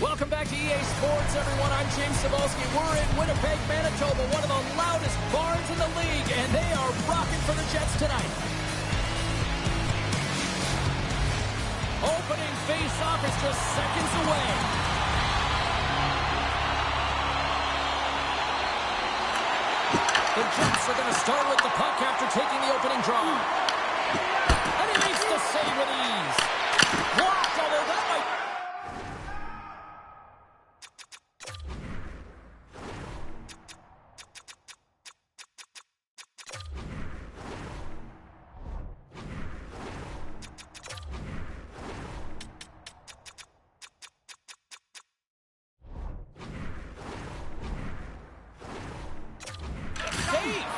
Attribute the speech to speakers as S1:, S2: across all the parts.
S1: Welcome back to EA Sports, everyone. I'm James Cebulski. We're in Winnipeg, Manitoba, one of the loudest barns in the league, and they are rocking for the Jets tonight. Opening face-off is just seconds away. The Jets are going to start with the puck after taking the opening draw. And he makes the save with ease. Blocked, although that might...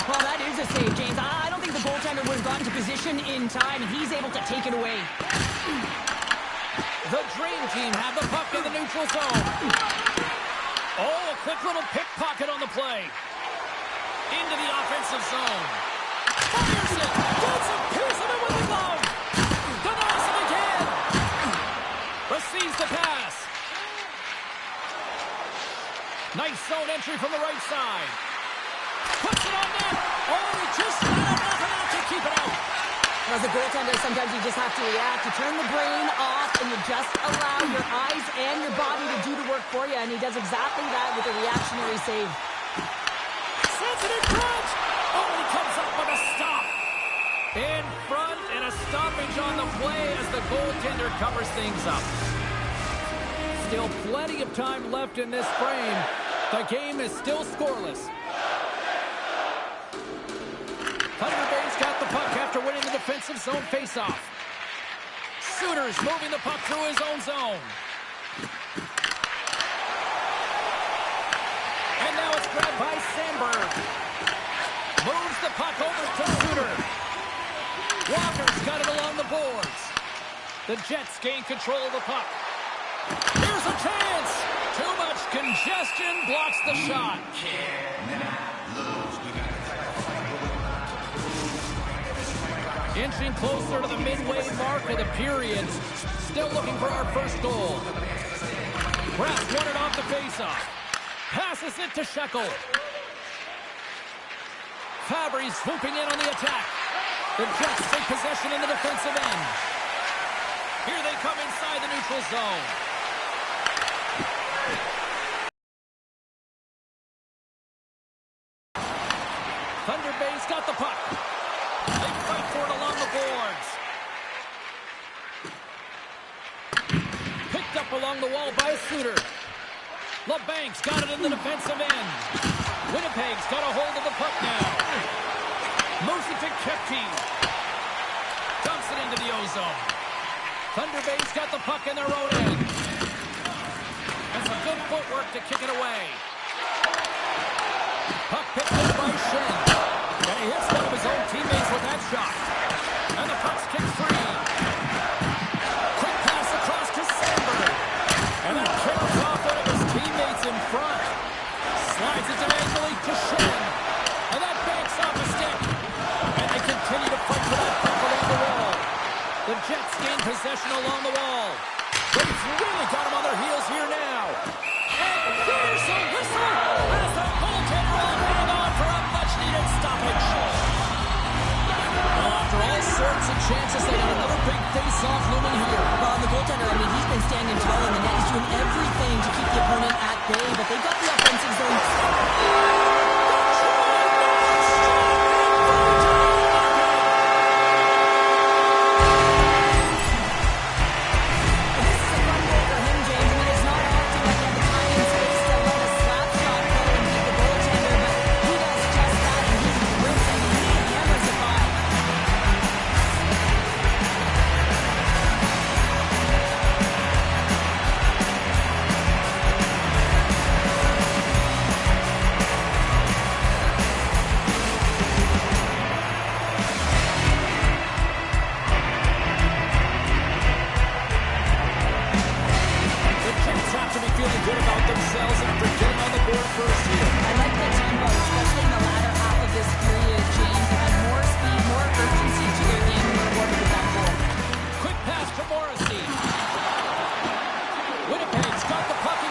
S2: Well, that is a save, James. I don't think the goaltender would have gotten to position in time, and he's able to take it away.
S1: The Dream Team have the puck in the neutral zone. Oh, a quick little pickpocket on the play. Into the offensive zone. Fires it. Gets a piece of it with the glove. Denies it again. Receives the pass. Nice zone entry from the right side. Puts it on net. Oh, he just got enough to keep it out.
S2: As a goaltender, sometimes you just have to react. You turn the brain off, and you just allow your eyes and your body to do the work for you, and he does exactly that with a reactionary save.
S1: Sends it in front. Oh, he comes up with a stop. In front, and a stoppage on the play as the goaltender covers things up. Still plenty of time left in this frame. The game is still scoreless. Thunder Bay's got the puck after winning the defensive zone faceoff. Sooners moving the puck through his own zone. And now it's grabbed by Sandberg. Moves the puck over to Suter. Walker's got it along the boards. The Jets gain control of the puck. Here's a chance. Too much congestion blocks the shot. Inching closer to the midway mark of the period. Still looking for our first goal. Brass won it off the faceoff. Passes it to Shekel. Fabry swooping in on the attack. The Jets take possession in the defensive end. Here they come inside the neutral zone. Thunder Bay's got the puck. They fight for it along the boards. Picked up along the wall by Suter. LeBank's got it in the defensive end. Winnipeg's got a hold of the puck now. Moves it to Kepke. Dumps it into the ozone. Thunder Bay's got the puck in their own end. And some good footwork to kick it away. Puck picked up by Shen. And he hits one of his own teammates with that shot. And the puck's kicked free. Quick pass across to Sandberg. And that carries off one of his teammates in front. Slides it diagonally to Shen. And that banks off a stick. And they continue to fight for that puck along the wall. The Jets gain possession along the wall. They've really got them on their heels here now. And there's a whistle as the goaltender will hang on for a much-needed stoppage. Well, after all sorts of chances, they got another big face-off looming here.
S2: Well, the goaltender, I mean, he's been standing tall in the net. He's doing everything to keep the opponent at bay, but they've got the offensive zone.
S1: Winnipeg's got the puck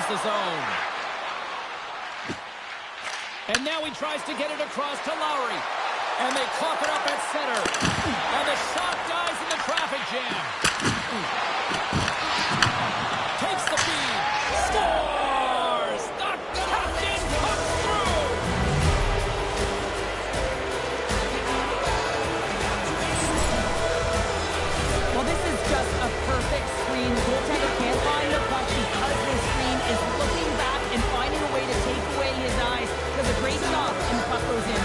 S1: the zone. And now he tries to get it across to Lowry. And they cough it up at center. And the shot dies in the traffic jam. Takes the feed. Scores! The captain comes through!
S2: Well, this is just a perfect screen. The goaltender can't find the puck because this screen is looking back and finding a way to take away his eyes. Does a great job, and the puck goes in.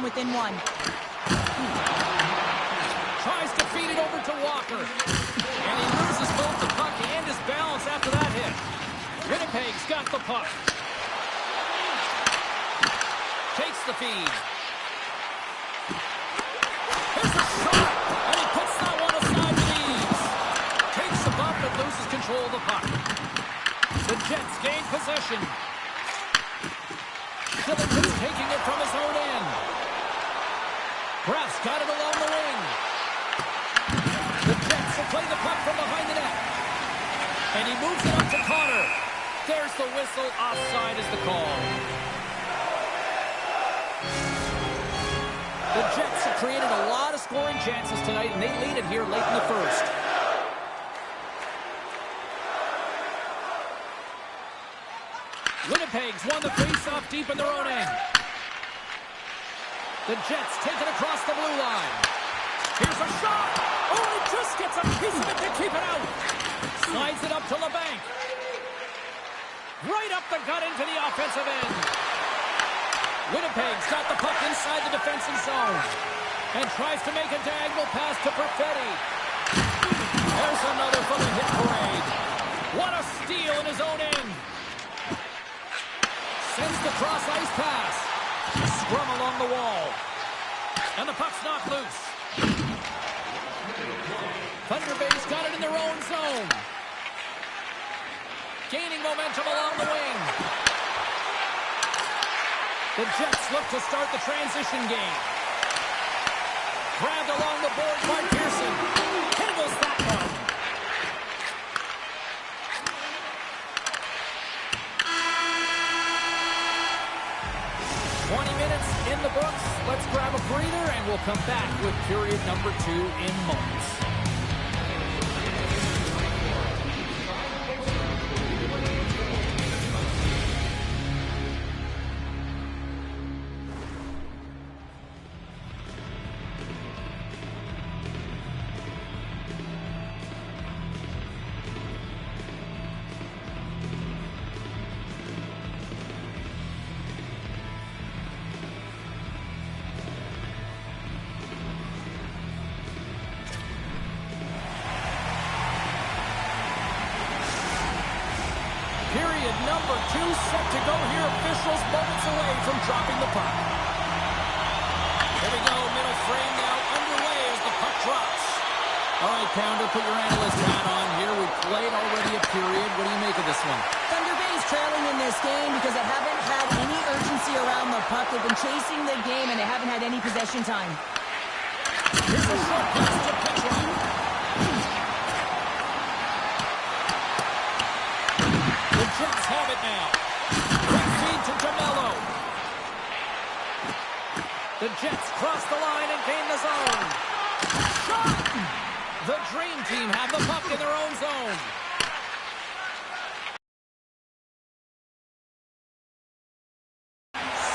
S2: Within one.
S1: Tries to feed it over to Walker. And he loses both the puck and his balance after that hit. Winnipeg's got the puck. Takes the feed. Here's a shot. And he puts that one aside with ease. Takes the bump and loses control of the puck. The Jets gain possession. Killington's taking it from his own end. Graf's got it along the wing. The Jets will play the puck from behind the net. And he moves it up to Connor. There's the whistle. Offside is the call. The Jets have created a lot of scoring chances tonight, and they lead it here late in the first. Winnipeg's won the face-off deep in their own end. The Jets take it across the blue line. Here's a shot. Oh, he just gets a piece of it to keep it out. Slides it up to LeBanc. Right up the gut into the offensive end. Winnipeg's got the puck inside the defensive zone. And tries to make a diagonal pass to Perfetti. There's another from the hit parade. What a steal in his own end. Sends the cross-ice pass. Scrum along the wall. And the puck's knocked loose. Thunder Bay's got it in their own zone. Gaining momentum along the wing. The Jets look to start the transition game. Grabbed along the board by Pearson. Handles that one. In the books. Let's grab a breather and we'll come back with period number 2 in moments. Period number 2 set to go here. Officials moments away from dropping the puck. Here we go. Middle frame now underway as the puck drops. All right, Pounder, put your analyst hat on here. We've played already a period. What do you make of this one?
S2: Thunder Bay's trailing in this game because they haven't had any urgency around the puck. They've been chasing the game and they haven't had any possession time.
S1: Here's a short pass to Petron. The Jets have it now. Quick feed to DeMello. The Jets cross the line and gain the zone. Shot! The Dream Team have the puck in their own zone.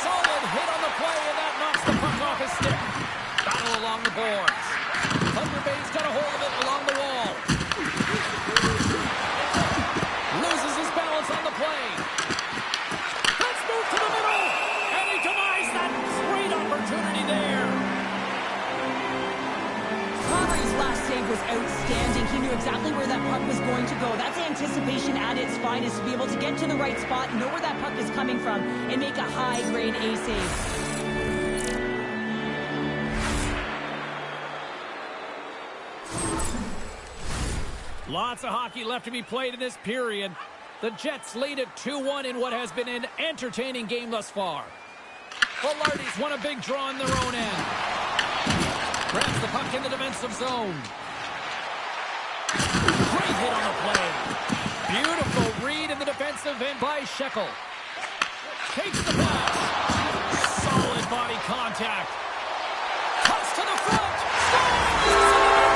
S1: Solid hit on the play, and that knocks the puck off his stick. Battle along the boards. Thunder Bay's got a hold of it along the wall. Loses his balance on the play. Let's move to the middle. And he denies that great opportunity there.
S2: Connery's last Wolftank was outstanding. He knew exactly where that puck was going to go. That's anticipation at its finest, to be able to get to the right spot, know where that puck is coming from, and make a high-grade A save.
S1: Lots of hockey left to be played in this period. The Jets lead it 2-1 in what has been an entertaining game thus far. Velarde's won a big draw on their own end. Grabs the puck in the defensive zone. Great hit on the play. Beautiful read in the defensive end by Shekel. Takes the pass. Solid body contact. Toss to the front. Scores!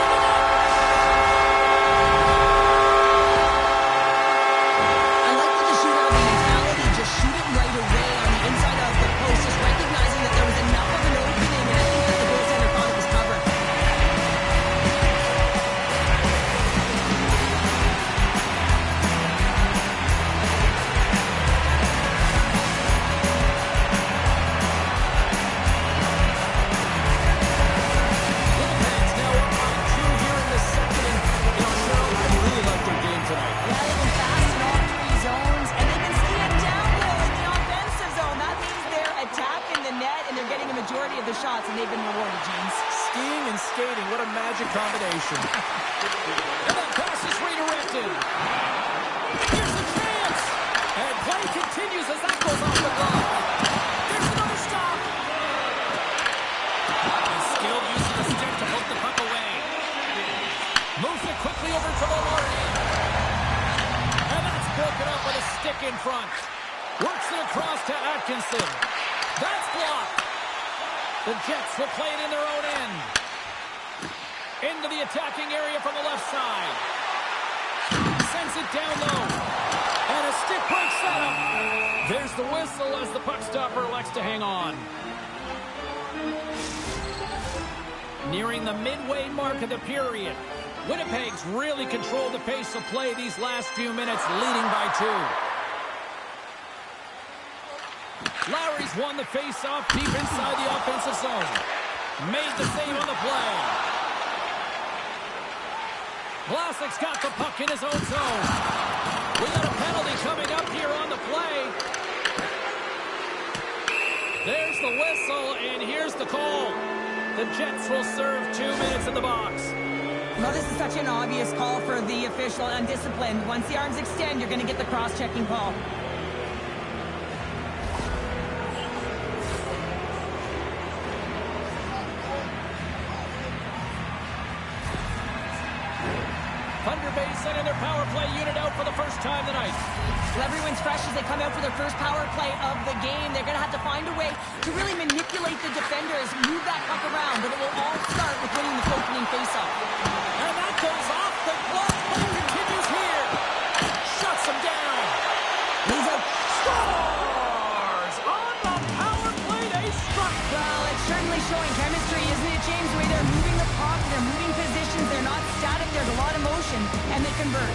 S2: Shots, and they've been rewarded, James.
S1: Skiing and skating, what a magic combination. And that pass is redirected. Here's the chance. And play continues as that goes off the glove. There's another stop. And skilled use of the stick to poke the puck away. Moves it quickly over to Velarde. And that's broken up with a stick in front. Works it across to Atkinson. That's blocked. The Jets will play it in their own end. Into the attacking area from the left side. Sends it down low. And a stick break setup. There's the whistle as the puck stopper elects to hang on. Nearing the midway mark of the period. Winnipeg's really controlled the pace of play these last few minutes, leading by 2. Lowry's won the face-off deep inside the offensive zone. Made the save on the play. Vlasic's got the puck in his own zone. We got a penalty coming up here on the play. There's the whistle, and here's the call. The Jets will serve 2 minutes in the box.
S2: Well, this is such an obvious call for the official, undisciplined. Once the arms extend, you're going to get the cross-checking call.
S1: Thunder Bay sending their power play unit out for the first time tonight.
S2: Well, everyone's fresh as they come out for their first power play of the game. They're going to have to find a way to really manipulate the defenders, move that puck around, but it will all start with winning the opening faceoff.
S1: And that goes off the glove. Play continues here. Shuts him down.
S2: He's a
S1: scores on the power play. They struck.
S2: Well, it's certainly showing chemistry, isn't it, James? The way they're moving the puck, they're moving positions, they're not static. There's a lot of motion, and they convert.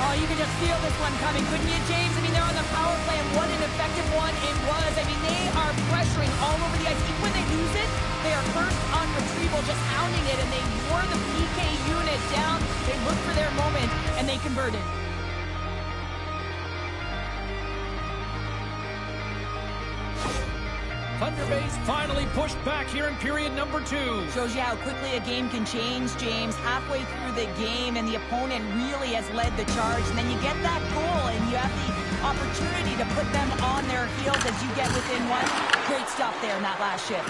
S2: Oh, you can just feel this one coming, couldn't you, James? I mean, they're on the power play, and what an effective one it was. I mean, they are pressuring all over the ice. Even when they lose it, they are first on retrieval, just hounding it, and they wore the PK unit down. They looked for their moment, and they converted.
S1: Thunder Bay's finally pushed back here in period number 2.
S2: Shows you how quickly a game can change, James. Halfway through the game, and the opponent really has led the charge. And then you get that goal, and you have the opportunity to put them on their heels as you get within one. Great stuff there in that last shift.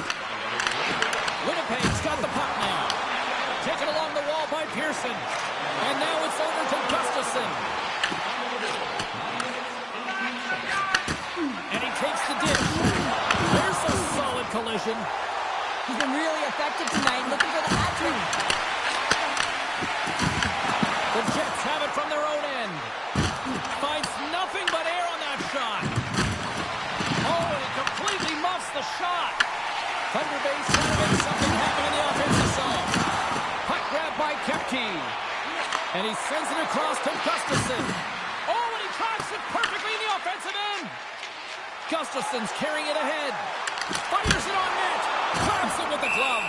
S1: Winnipeg's got the puck now. Taken along the wall by Pearson. And now it's over to Gustafsson. And he takes the dish. There's a solid collision.
S2: He's been really effective tonight, looking for the hat-trick.
S1: The Jets have it from their own end. Finds nothing but air on that shot. Oh, and he completely muffs the shot. Thunder Bay trying to make something happen in the offensive zone. Puck grab by Kepke. And he sends it across to Gustafsson. Oh, and he tracks it perfectly in the offensive end. Gustafsson's carrying it ahead. Fires it on net. Grabs it with the glove.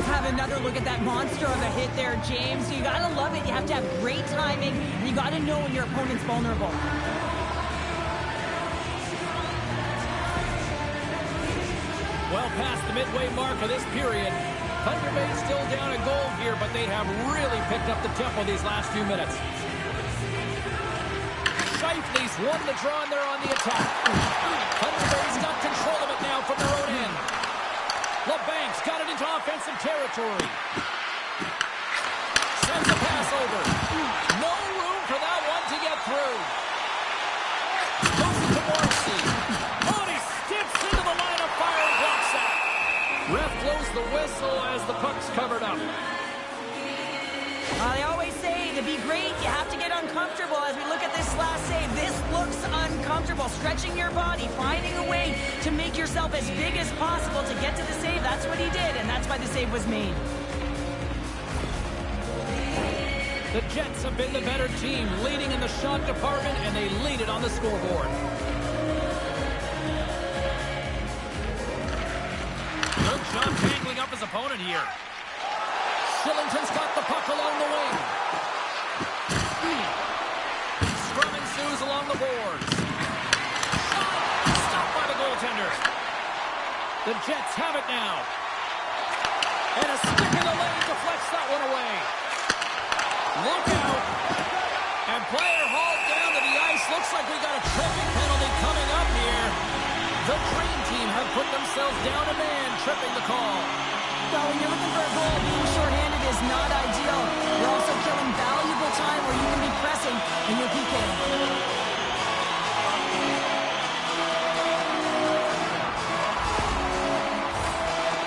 S2: Let's have another look at that monster of a hit there, James. You gotta love it. You have to have great timing, and you gotta know when your opponent's vulnerable.
S1: Well past the midway mark of this period. Thunder Bay still down a goal here, but they have really picked up the tempo these last few minutes. Scheifele's won the draw, and they're on the attack. Thunder Bay's got control of it now from their own end. LeBank's got it into offensive territory. Sends a pass over. No room for that one to get through. Moves it to Morrissey. Oh, he steps into the line of fire and blocks that. Ref blows the whistle as the puck's covered up.
S2: They always say to be great, you have to get uncomfortable. As we look at this last save, this looks uncomfortable. Stretching your body, finding a way to make yourself as big as possible to get to the save. That's what he did, and that's why the save was made.
S1: The Jets have been the better team, leading in the shot department, and they lead it on the scoreboard. Good job tangling up his opponent here. Shillington's got the puck along the wing. Scrum ensues along the boards. Stopped by the goaltender. The Jets have it now. And a stick in the lane deflects that one away. Look out. And player hauled down to the ice. Looks like we got a tripping penalty coming up here. The Dream Team have put themselves down a man, tripping the call.
S2: Well, when you're looking for a goal, being shorthanded is not ideal. You're also killing valuable time where you can be pressing and you're PKing.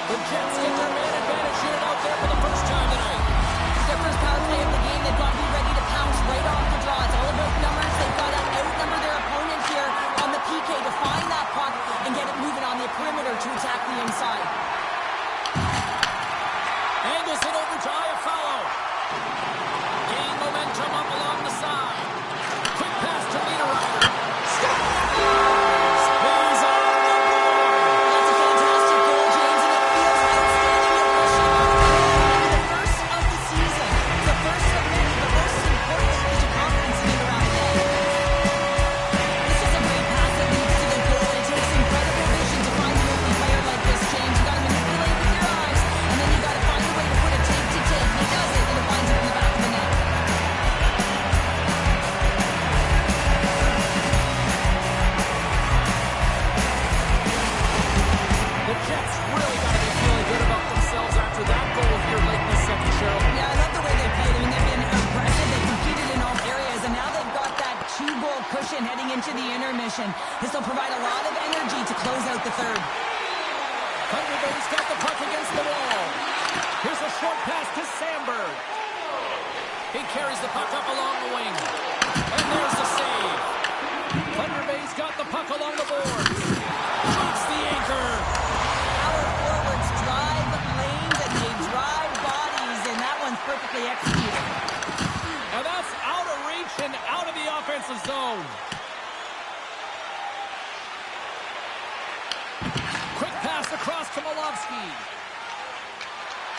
S1: The Jets get their man advantage unit out there for the first time tonight.
S2: It's their first power play of the game. They've got to be ready to pounce right off the draw. It's all about numbers. They've got to outnumber their opponent here on the PK to find that puck and get it moving on the perimeter to attack the inside.
S1: Angles it over to Iafallo. Gain momentum up along the side. Quick pass to Niederreiter. Scores! He's on the board.
S2: That's a fantastic goal, James, and it feels outstanding at the first of the season. The first of many, the most important collision conference meet around the net. This is a great pass that leads to the goal. It takes incredible vision to find an open player like this, James. You got to manipulate with your eyes, and then you got to find a way to put a tape to tape. He does it, and it finds it in the back of the net.
S1: The Jets really got to be feeling good about themselves after that goal here late in the second, Cheryl.
S2: Yeah, I love the way they played. I mean, they've been aggressive. They competed in all areas, and now they've got that two-goal cushion heading into the intermission. This will provide a lot of energy to close out the third.
S1: Thunder Bay's got the puck against the wall. Here's a short pass to Sandberg. He carries the puck up along the wing. And there's the save. Thunder Bay's got the puck along the boards. Shoots the anchor.
S2: Our forwards drive lanes and they drive bodies, and that one's perfectly executed.
S1: And that's out of reach and out of the offensive zone. Quick pass across to Molovsky.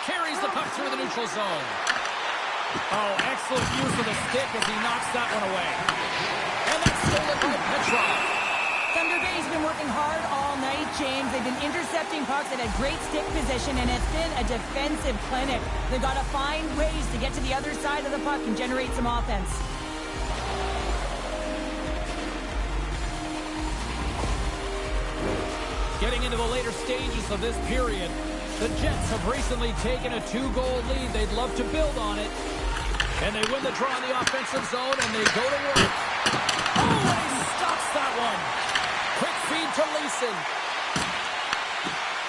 S1: Carries the puck through the neutral zone. Oh, excellent use of the stick as he knocks that one away. And that's stolen by Petrov.
S2: Thunder Bay's been working hard all night, James. They've been intercepting pucks at a great stick position, and it's been a defensive clinic. They've got to find ways to get to the other side of the puck and generate some offense.
S1: Getting into the later stages of this period, the Jets have recently taken a 2-goal lead. They'd love to build on it. And they win the draw in the offensive zone, and they go to work. Oh, and he stops that one. Quick feed to Leeson.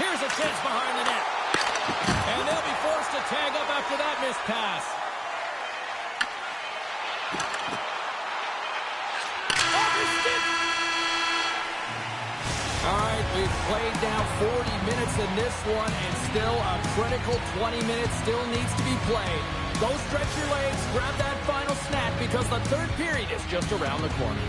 S1: Here's a chance behind the net. And they'll be forced to tag up after that missed pass. Off his stick. All right, we've played now 40 minutes in this one, and still a critical 20 minutes still needs to be played. Go stretch your legs, grab that final snap, because the third period is just around the corner.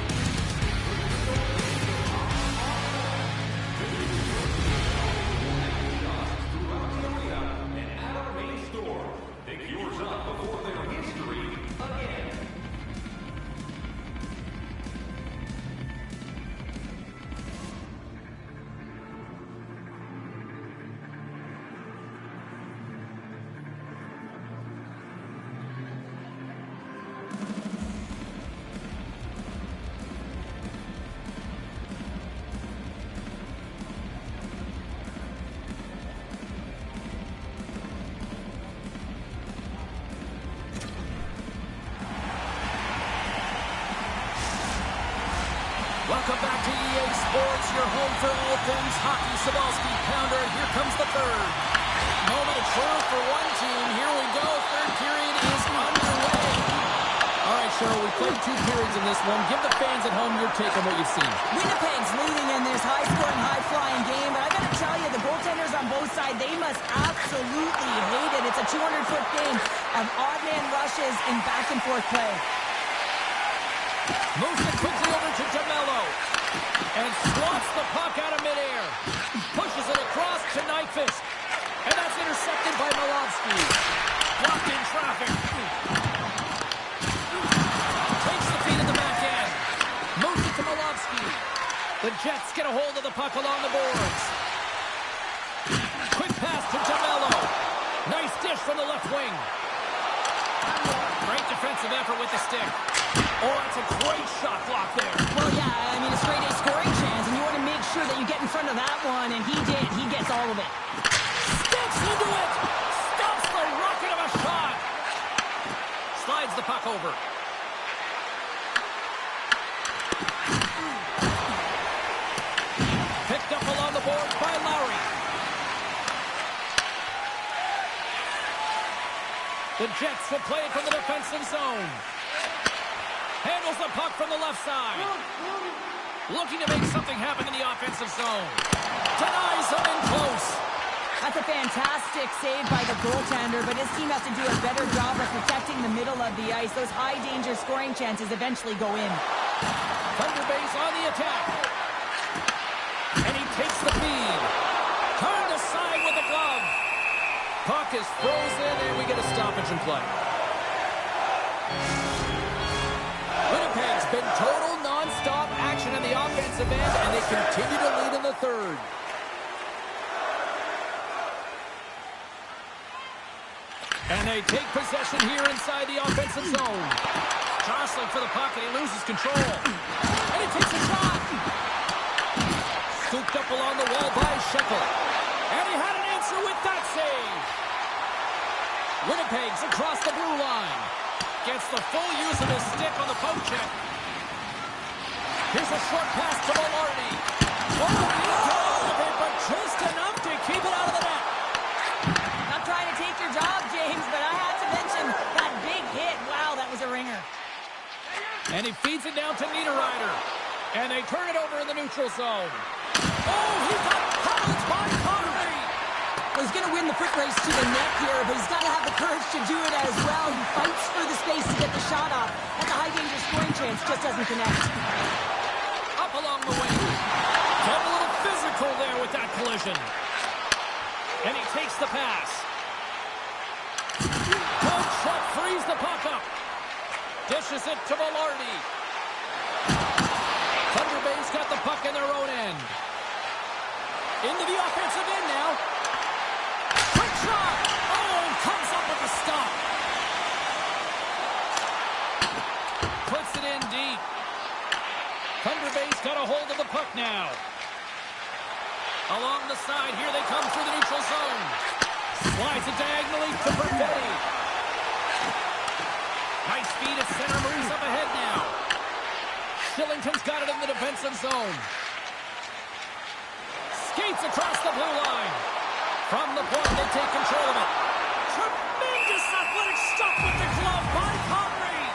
S1: Welcome back to EA Sports, your home for all things hockey. Sabalski Pounder, and here comes the third. Moment of truth for one team. Here we go. Third period is underway. All right, Cheryl, we played 2 periods in this one. Give the fans at home your take on what you've seen.
S2: Winnipeg's leading in this high-scoring, high-flying game, but I got to tell you, the goaltenders on both sides, they must absolutely hate it. It's a 200-foot game of odd-man rushes and back-and-forth play.
S1: Moves it quickly over to DeMello. And swats the puck out of midair. Pushes it across to Nyquist. And that's intercepted by Milovsky. Blocked in traffic. Takes the feed at the back end. Moves it to Milovsky. The Jets get a hold of the puck along the boards. Quick pass to DeMello. Nice dish from the left wing. Great defensive effort with the stick. Oh, that's a great shot block there.
S2: Well, yeah, I mean, a straight A scoring chance, and you want to make sure that you get in front of that one, and he did. He gets all of it.
S1: Steps into it. Stops the rocket of a shot. Slides the puck over. Picked up along the boards by Lowry. The Jets will play it from the defensive zone. Handles the puck from the left side. Looking to make something happen in the offensive zone. Denies him in close.
S2: That's a fantastic save by the goaltender, but his team has to do a better job of protecting the middle of the ice. Those high-danger scoring chances eventually go in.
S1: Thunder Bay's on the attack. And he takes the feed. Turned aside with a glove. Puck is frozen, and we get a stoppage in play. Winnipeg's been total non-stop action in the offensive end, and they continue to lead in the third. And they take possession here inside the offensive zone. Jostling for the puck, and he loses control. And he takes a shot. Scooped up along the wall by Shekel. And he had an answer with that save. Winnipeg's across the blue line. Gets the full use of his stick on the poke check. Here's a short pass to Velarde. Oh, he got out of it, but just enough to keep it out of the net.
S2: Not trying to take your job, James, but I had to mention that big hit. Wow, that was a ringer.
S1: And he feeds it down to Niederreiter. And they turn it over in the neutral zone. Oh, he got pounced by Connery.
S2: Well, he's going to win the foot race to the net here, but he's got to have the courage to do it as well. He fights for the space to get the shot off. And the high-danger scoring chance just doesn't connect.
S1: Up along the wing. Getting a little physical there with that collision. And he takes the pass. Coach Shutt frees the puck up. Dishes it to Velarde. Thunder Bay's got the puck in their own end. Into the offensive end now. Quick shot! Oh, comes up with a stop. Puts it in deep. Thunder Bay's got a hold of the puck now. Along the side, here they come through the neutral zone. Slides it diagonally to Perfetti. Nice feed at center, moves up ahead now. Shillington's got it in the defensive zone. Skates across the blue line. From the point, they take control of it. Tremendous athletic stuff with the glove by Connery.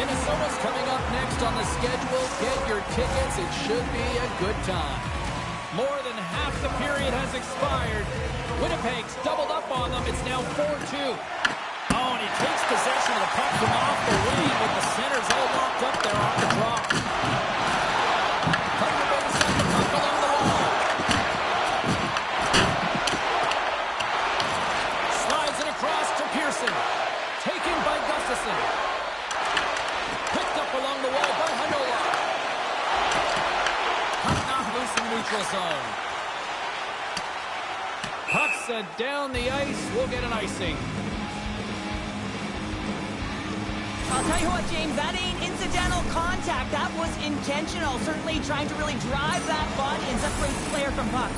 S1: Minnesota's coming up next on the schedule. Get your tickets. It should be a good time. More than half the period has expired. Winnipeg's doubled up on them. It's now 4-2. Oh, and he takes possession of the puck from off the wing, but the center's all locked up there off the draw. Thunder Bay's got the puck along the wall. Slides it across to Pearson. Taken by Gustafsson. Picked up along the wall by Hanola. Puck knocked loose in the neutral zone. Puck's down the ice. We'll get an icing.
S2: I'll tell you what, James, that ain't incidental contact. That was intentional. Certainly trying to really drive that body and separate the player from puck.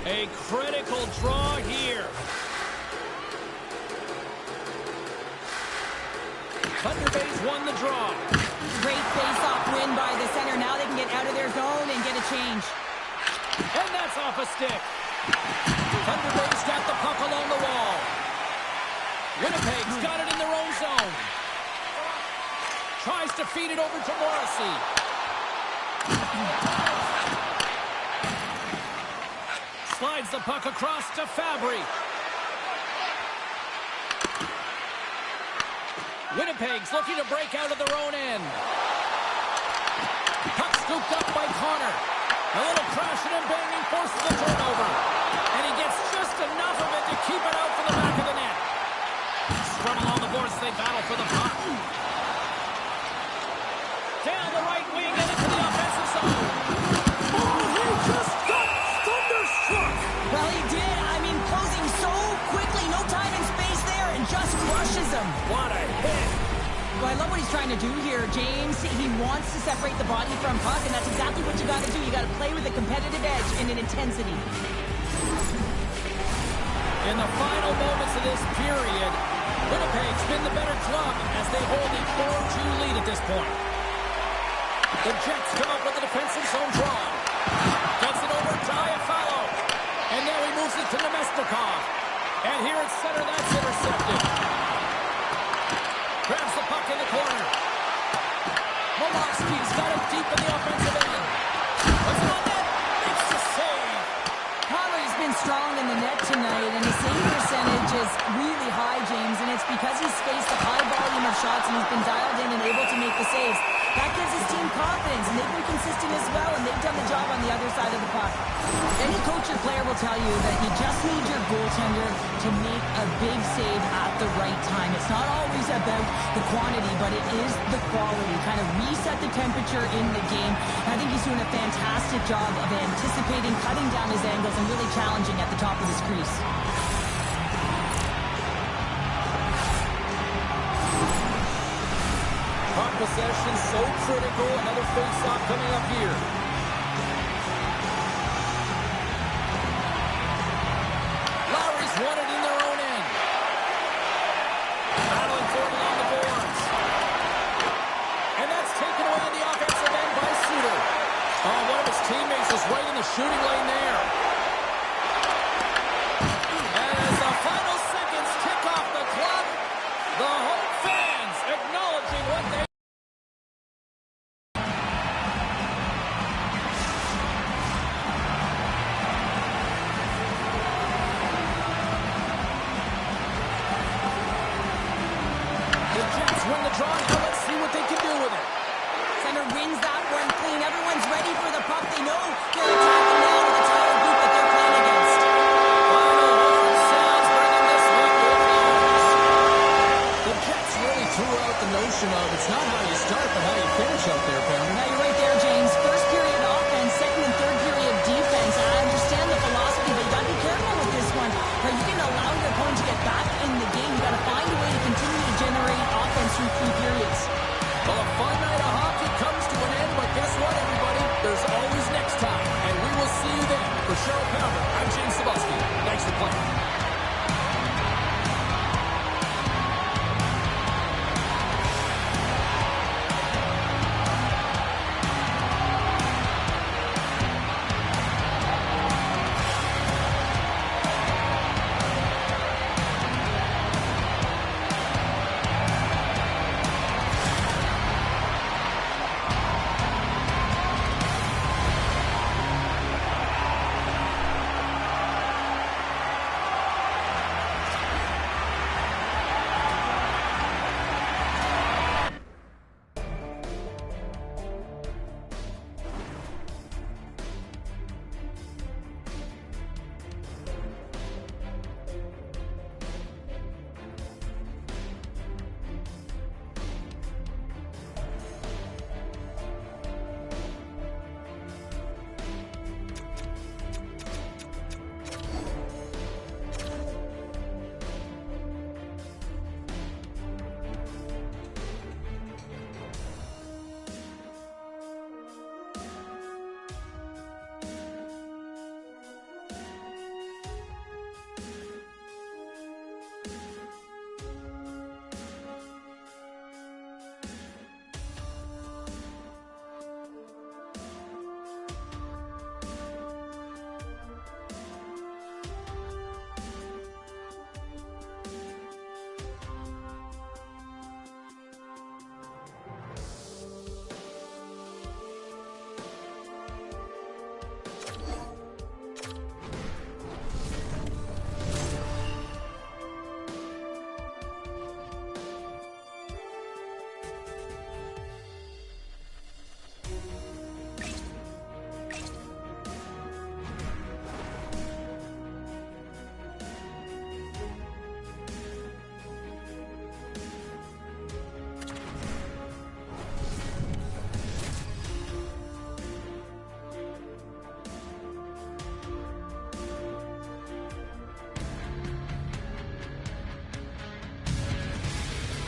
S1: A critical draw here. Thunder won the draw.
S2: Great face-off win by the center. Now they can get out of their zone and get a change.
S1: And that's off a stick. Thunder Bay's got the puck along the wall. Winnipeg's got it in their own zone. Tries to feed it over to Morrissey. Slides the puck across to Fabry. Winnipeg's looking to break out of their own end. Puck scooped up by Connor. A little crashing and banging forces the turnover. And he gets just enough of it to keep it out from the back of the net. Scrum along the boards, they battle for the puck. Down the right wing and into the offensive zone. Oh, he just got thunderstruck.
S2: Well, he did. I mean, closing so quickly. No time and space there, and just crushes him.
S1: What a hit.
S2: Well, I love what he's trying to do here, James. He wants to separate the body from puck, and that's exactly what you got to do. You got to play with a competitive edge and an intensity.
S1: In the final moments of this period, Winnipeg's been the better club as they hold a 4-2 lead at this point. The Jets come up with the defensive zone draw. Gets it over to Iafallo. And now he moves it to Nemestikov. And here at center, that's intercepted. Grabs the puck in the corner. Molofsky's got it deep in the offensive end. Puts it on net. Makes the save.
S2: Conley's been strong in the net tonight, and his save percentage is really high, James, and it's because he's faced a high volume of shots and he's been dialed in and able to make the saves. That gives his team confidence, and they've been consistent as well, and they've done the job on the other side of the puck. Any coach or player will tell you that you just need your goaltender to make a big save at the right time. It's not always about the quantity, but it is the quality. Kind of reset the temperature in the game. And I think he's doing a fantastic job of anticipating, cutting down his angles, and really challenging at the top of his crease.
S1: Puck possession so critical. Another face-off coming up here. Lowry's won it in their own end. Battling for it along the boards. And that's taken away in the offensive end by Suter. Oh, one of his teammates is right in the shooting lane there. And as the final seconds tick off the clock, the home fans acknowledging what they... Win the draw. Now let's see what they can do with it.
S2: Center wins that one clean. Everyone's ready for the puck. They know they're attacking now with the entire group. The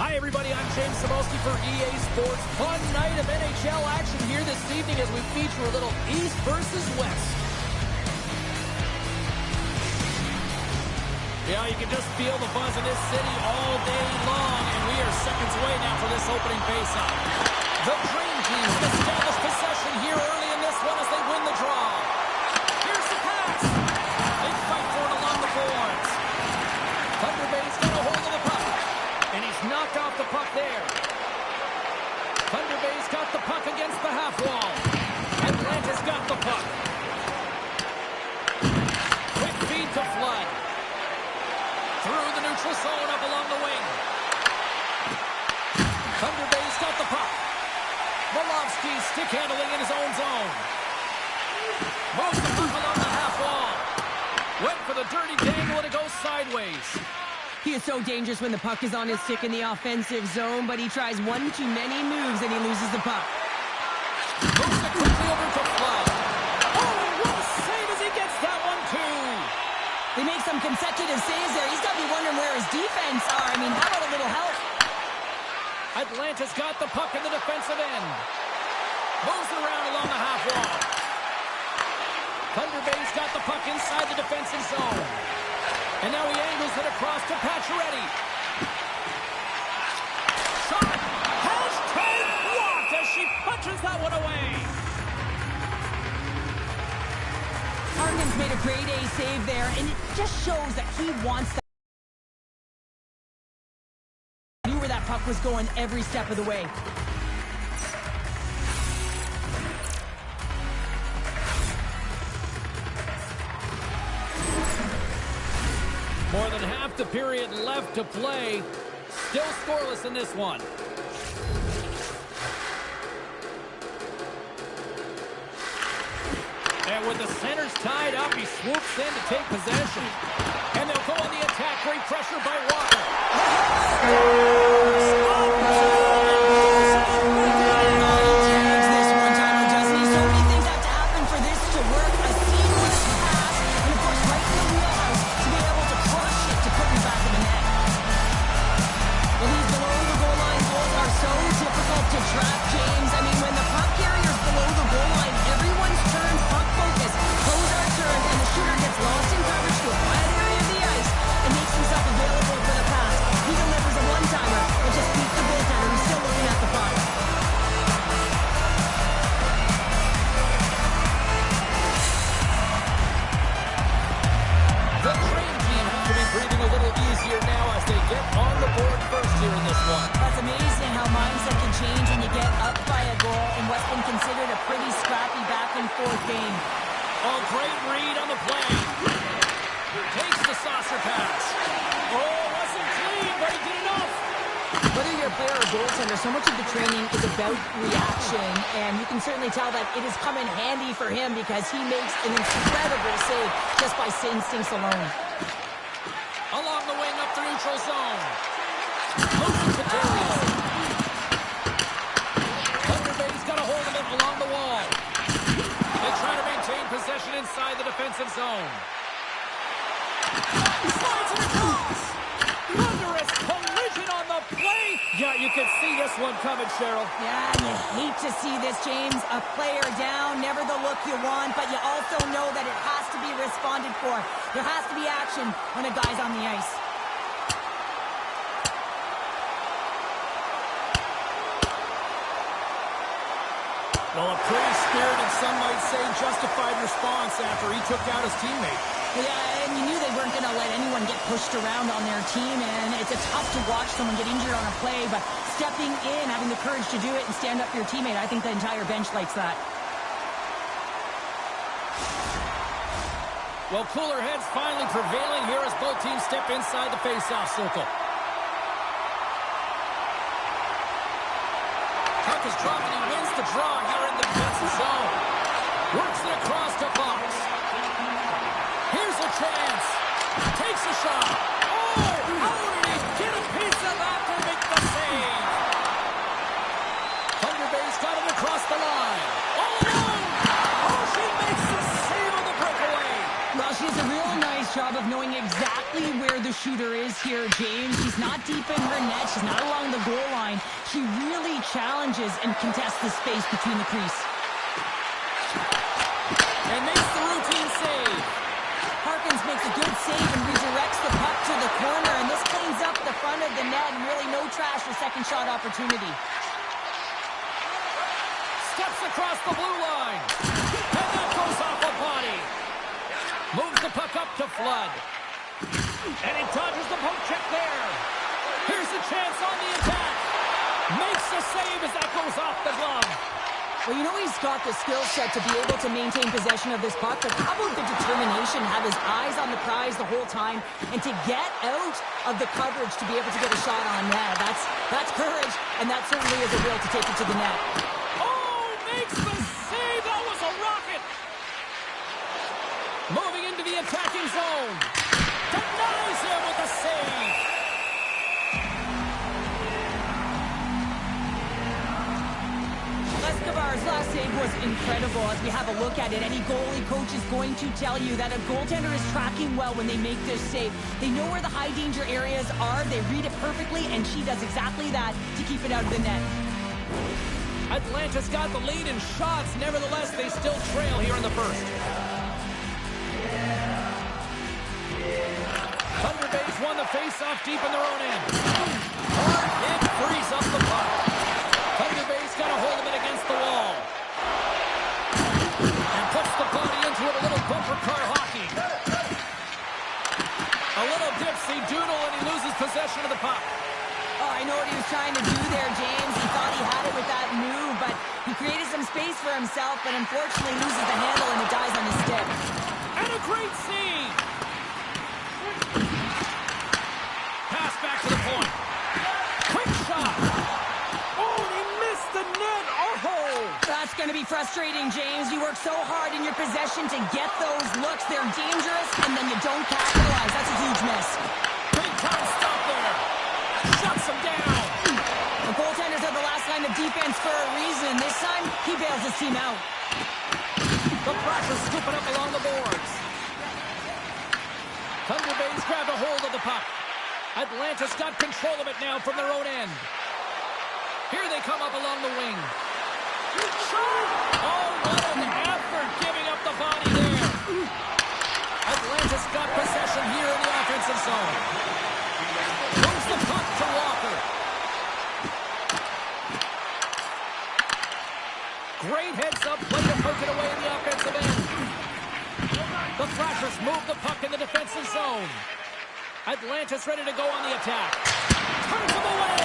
S1: Hi, everybody. I'm James Cebulski for EA Sports. Fun night of NHL action here this evening as we feature a little East versus West. Yeah, you can just feel the buzz in this city all day long, and we are seconds away now for this opening faceoff. The Dream Team establish possession here early in this one as they win the draw. Here's the pass. They fight for it along the boards. Thunder Bay's got a hold of the puck. And he's knocked off the puck there. Thunder Bay's got the puck against the half wall. Atlanta's got the puck. Quick feed to Flood. Through the neutral zone up along the wing. Thunder Bay's got the puck. Volovsky stick handling in his own zone. Moves the puck along the half wall. Went for the dirty dangle and it goes sideways.
S2: He is so dangerous when the puck is on his stick in the offensive zone, but he tries one too many moves and he loses the puck.
S1: Moves it quickly over to Flood. Oh, what a save as he gets that one, too.
S2: They make some consecutive saves there. He's got to be wondering where his defense are. I mean, how about a little help?
S1: Atlanta's got the puck in the defensive end. Moves it around along the half wall. Thunder Bay's got the puck inside the defensive zone. And now he angles it across to Pacioretty. Shot! Hashtag blocked as she punches that one away.
S2: Harkins made a grade A save there, and it just shows that he wants that. He knew where that puck was going every step of the way.
S1: More than half the period left to play. Still scoreless in this one. And with the centers tied up, he swoops in to take possession. And they'll go on the attack. Great pressure by Walker.
S2: So much of the training is about reaction, and you can certainly tell that it has come in handy for him because he makes an incredible save just by instincts alone.
S1: Along the wing up the neutral zone. Moves to Darius. Thunder Bay's got a hold of it along the wall. They try to maintain possession inside the defensive zone. He slides it across. Thunderous collision on the play. Yeah, you can see this one coming, Cheryl.
S2: Yeah, you hate to see this, James. A player down, never the look you want, but you also know that it has to be responded for. There has to be action when a guy's on the ice.
S1: Well, a pretty spirited, some might say, justified response after he took out his teammate.
S2: Yeah, and you knew they weren't going to let anyone get pushed around on their team, and it's tough to watch someone get injured on a play, but stepping in, having the courage to do it and stand up for your teammate, I think the entire bench likes that.
S1: Well, cooler heads finally prevailing here as both teams step inside the face-off circle. Puck is dropped and he wins the draw here in the defensive zone. Works it across to Fox. Here's a chance. Takes a shot. Oh, how did he get a piece of that to make the save? Thunder Bay's got it across the line. All alone. Oh, she makes the save on the breakaway.
S2: Well, she does a real nice job of of knowing exactly where the shooter is here, James. She's not deep in her net. She's not along the goal line. She really challenges and contests the space between the crease.
S1: And makes the routine save.
S2: Harkins makes a good save and redirects the puck to the corner, and this cleans up the front of the net, and really no trash for second shot opportunity.
S1: Steps across the blue line. And that goes off a body. Moves the puck up to Flood. And he dodges the poke check there. Here's a chance on the attack. Makes the save as that goes off the glove.
S2: Well, you know he's got the skill set to be able to maintain possession of this puck, but how about the determination, have his eyes on the prize the whole time, and to get out of the coverage to be able to get a shot on net. That's courage, and that certainly is a will to take it to the net.
S1: Oh, makes the save. That was a rocket. Moving into the attacking zone. Denies him with a save.
S2: Escobar's last save was incredible as we have a look at it. Any goalie coach is going to tell you that a goaltender is tracking well when they make this save. They know where the high danger areas are, they read it perfectly, and she does exactly that to keep it out of the net.
S1: Atlanta's got the lead in shots. Nevertheless, they still trail here in the first. Thunder Bay's won the face-off deep in their own end. Hard hit frees up the puck. Thunder Bay's got a hold of it against the wall. And puts the body into it, a little bumper car hockey. A little dipsy doodle, and he loses possession of the puck.
S2: Oh, I know what he was trying to do there, James. He thought he had it with that move, but he created some space for himself, but unfortunately loses the handle and it dies on his stick.
S1: And a great save! Pass back to the point. Quick shot! Oh, he missed the net! Oh!
S2: That's going to be frustrating, James. You work so hard in your possession to get those looks. They're dangerous, and then you don't capitalize. That's a huge miss.
S1: Big time stop there! Shuts him down!
S2: The goaltenders are the last line of defense for a reason. This time, he bails his team out.
S1: The Thrashers scooping up along the boards. Thunder Bay's grabbed a hold of the puck. Atlanta's got control of it now from their own end. Here they come up along the wing. Oh, what an effort giving up the body there. Atlanta's got possession here in the offensive zone. Moves the puck to Walker. Great heads-up play to poke it away in the offensive end. The Thrashers move the puck in the defensive zone. Atlanta's ready to go on the attack. Turns them away!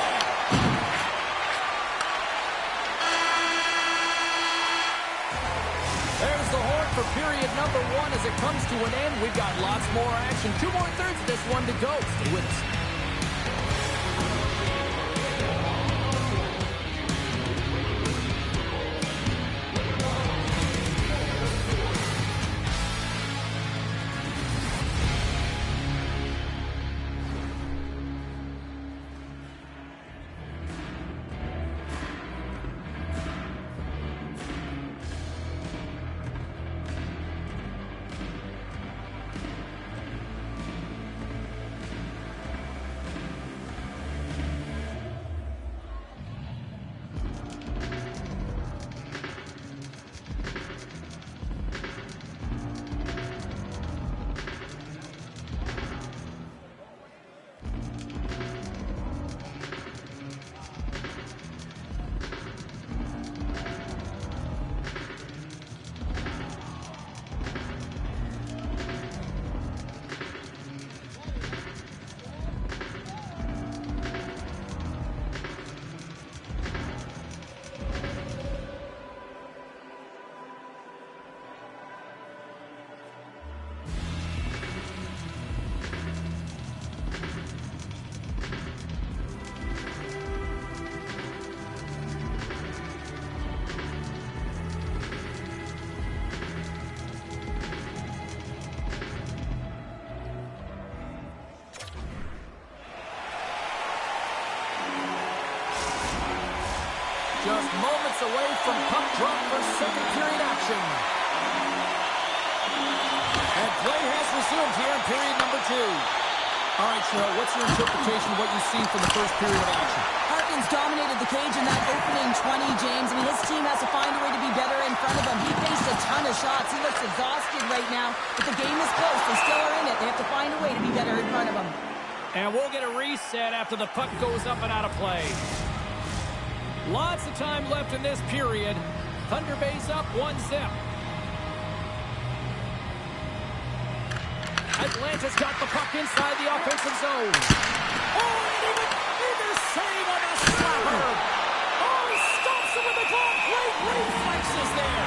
S1: There's the horn for period number 1 as it comes to an end. We've got lots more action. 2 more thirds of this one to go. Stay with us. Just moments away from puck drop for second period action. And play has resumed here in period number 2. All right, Cheryl, what's your interpretation of what you've seen from the first period of action?
S2: Harkins dominated the cage in that opening 20, James. I mean, his team has to find a way to be better in front of him. He faced a ton of shots. He looks exhausted right now, but the game is close. They still are in it. They have to find a way to be better in front of him.
S1: And we'll get a reset after the puck goes up and out of play. Lots of time left in this period. Thunder Bay's up 1-0. Atlanta's got the puck inside the offensive zone. Oh, and even save on a slapper. Oh, he stops it with a glove. Great reflexes there.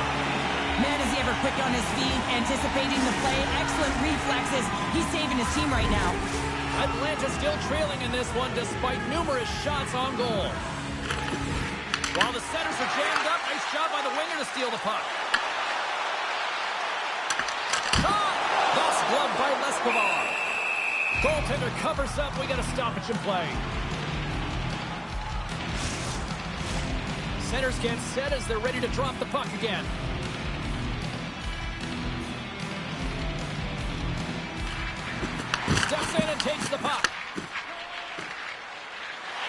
S2: Man, is he ever quick on his feet, anticipating the play. Excellent reflexes. He's saving his team right now.
S1: Atlanta still trailing in this one despite numerous shots on goal. While the centers are jammed up, nice job by the winger to steal the puck. That's gloved by Lescovar. Goaltender covers up. We got a stoppage in play. Centers get set as they're ready to drop the puck again. Steps in and takes the puck.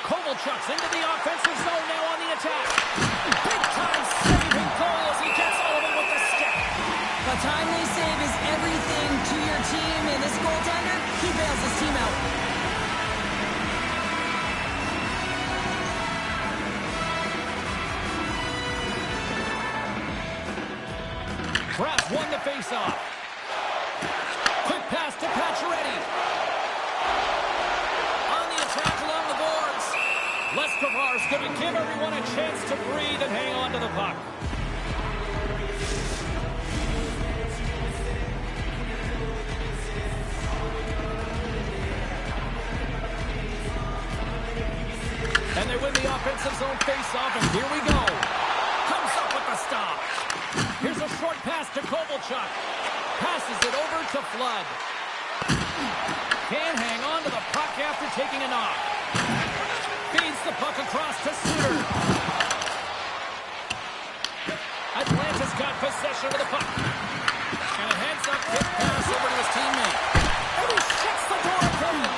S1: Kovalchuk's into the offensive zone now on the attack. Big time saving goal as he gets over with the stick.
S2: A timely save is everything to your team, and this goaltender, he bails his team out.
S1: Kraft won the faceoff. Quick pass to Pacioretty. On the attack along the boards. Lescovar's going to give everyone a chance to breathe and hang on to the puck. And they win the offensive zone faceoff, and here we go. Comes up with the stop. Here's a short pass to Kovalchuk. Passes it over to Flood. Can't hang on to the puck after taking a knock. Feeds the puck across to Suter. Atlanta's got possession of the puck. And a heads-up quick pass over to his teammate. And he shuts the door again.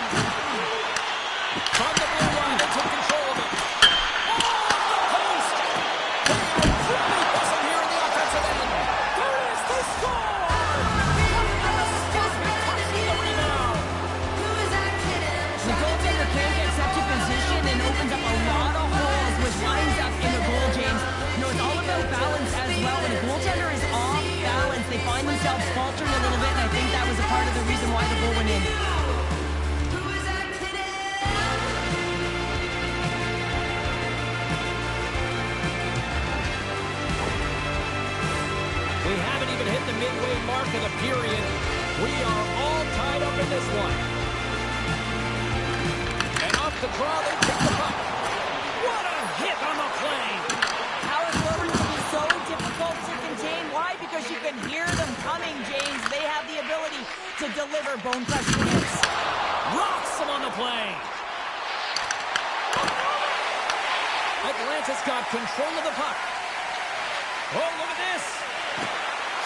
S1: From the blue line, they take control of it. Oh, the post! They really wasn't here in the offensive end. There it is, they score!
S2: The goaltender can't get such a position and opens up a lot of holes, which lines up in the goal, James. You know, it's all about balance as well. When a goaltender is off balance, they find themselves faltering a little bit, and I think that was a part of the reason why the goal went in.
S1: We haven't even hit the midway mark of the period. We are all tied up in this one. And off the draw, they pick the puck. What a hit on the play!
S2: Power forwards can be so difficult to contain. Why? Because you can hear them coming, James. They have the ability to deliver bone-crushing hits.
S1: Rocks him on the play. Atlanta's got control of the puck. Oh, look at this.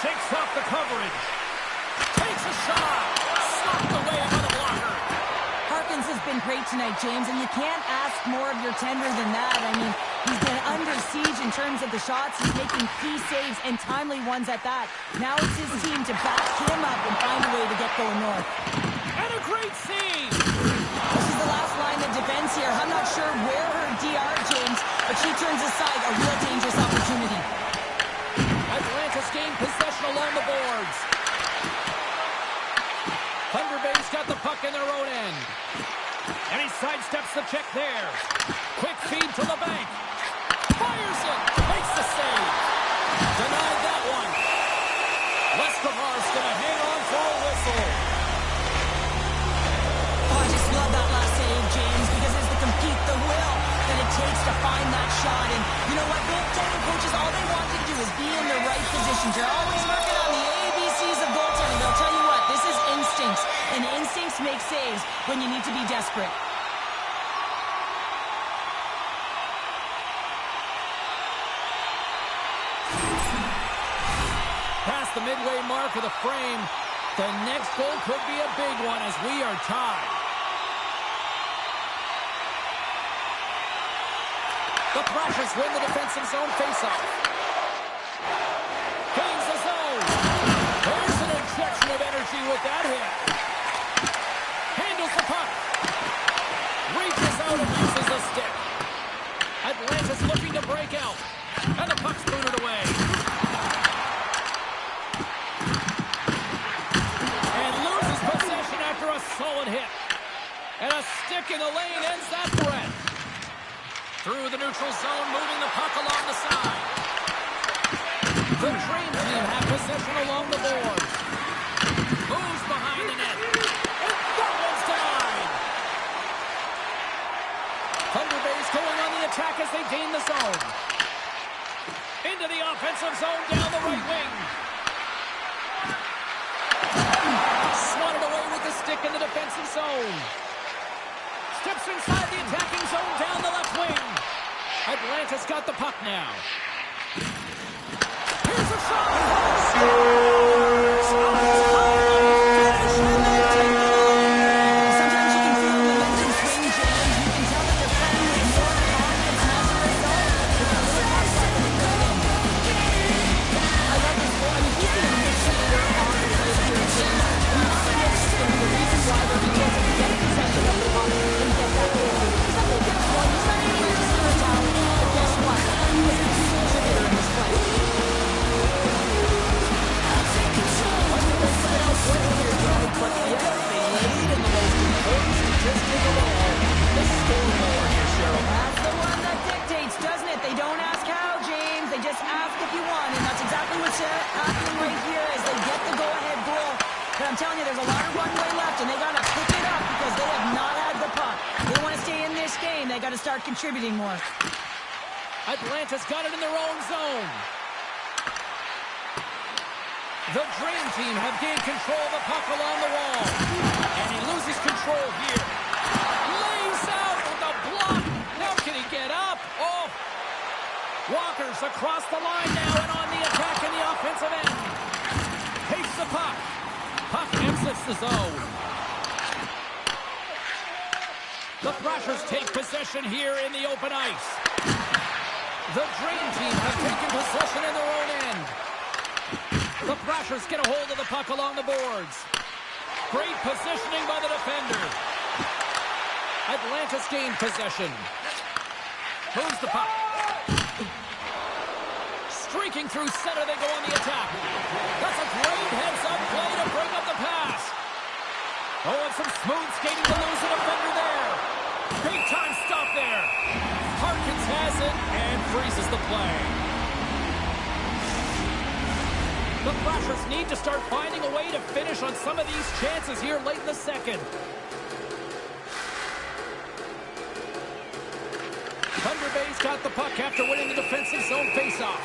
S1: Shakes off the coverage. Takes a shot. Slapped away by the blocker.
S2: Harkins has been great tonight, James, and you can't ask more of your tender than that. I mean, he's been under siege in terms of the shots. He's making key saves and timely ones at that. Now it's his team to back him up and find a way to get going north.
S1: And a great save.
S2: This is the last line of defense here. I'm not sure where her DR, James, but she turns aside a real dangerous opportunity.
S1: Atlanta's gained possession along the boards. Thunder Bay's got the puck in their own end. And he sidesteps the check there. Quick feed to the bank. Fires it. Makes the save. Denied that one. Lescovar's going to hang on for a whistle.
S2: Oh, I just love that last save, James, because it's the compete, the will that it takes to find that shot. And you know what? Goaltending coaches, all they want to do is be in the right positions. You're always working on the ABCs of goaltending. They'll tell you what, this is instincts. And instincts make saves when you need to be desperate.
S1: Pass past the midway mark of the frame. The next goal could be a big one as we are tied. The Thrashers win the defensive zone faceoff. Gains the zone. There's an injection of energy with that hit. Handles the puck. Reaches out and uses the stick. Atlanta's looking to break out. And the puck's booted away. And loses possession after a solid hit. And a stick in the lane ends that threat. Through the neutral zone, moving the puck along the side. The Dream Team have possession along the boards. Moves behind the net. And that one's denied. Thunder Bay's going on the attack as they gain the zone. Into the offensive zone down the right wing. Swatted away with the stick in the defensive zone. Steps inside the attacking zone down the left wing. Atlanta's got the puck now. Here's a shot.
S2: Sometimes you can feel the momentum swing, James. You can tell that they're playing with more confidence as a result. It's a little more exciting than I love this goal. I mean, he's the initiator on the play here, James. He's suggesting the reason why they're able to get possession of the puck and get that goal. He's not going to get one. He's not going to use zero talent. But guess what? He was a key contributor in this play. But the they lead in the most important statistic of all, the scoreboard here, Cheryl. That's the one that dictates, doesn't it? They don't ask how, James. They just ask if you won, and that's exactly what's happening right here as they get the go-ahead goal. But I'm telling you, there's a lot of runway left, and they got to pick it up because they have not had the puck. They want to stay in this game. They got to start contributing more.
S1: Atlanta's got it in their own zone. The Dream Team have gained control of the puck along the wall. And he loses control here. Lays out with the block. Now can he get up? Oh! Walker's across the line now and on the attack in the offensive end. Takes the puck. Puck exits the zone. The Thrashers take possession here in the open ice. The Dream Team have taken possession in their own end. The Thrashers get a hold of the puck along the boards. Great positioning by the defender. Atlanta's gained possession. Moves the puck. Streaking through center, they go on the attack. That's a great heads-up play to break up the pass. Oh, and some smooth skating to lose the defender there. Big-time stop there. Harkins has it and freezes the play. The Thrashers need to start finding a way to finish on some of these chances here late in the second. Thunder Bay's got the puck after winning the defensive zone faceoff.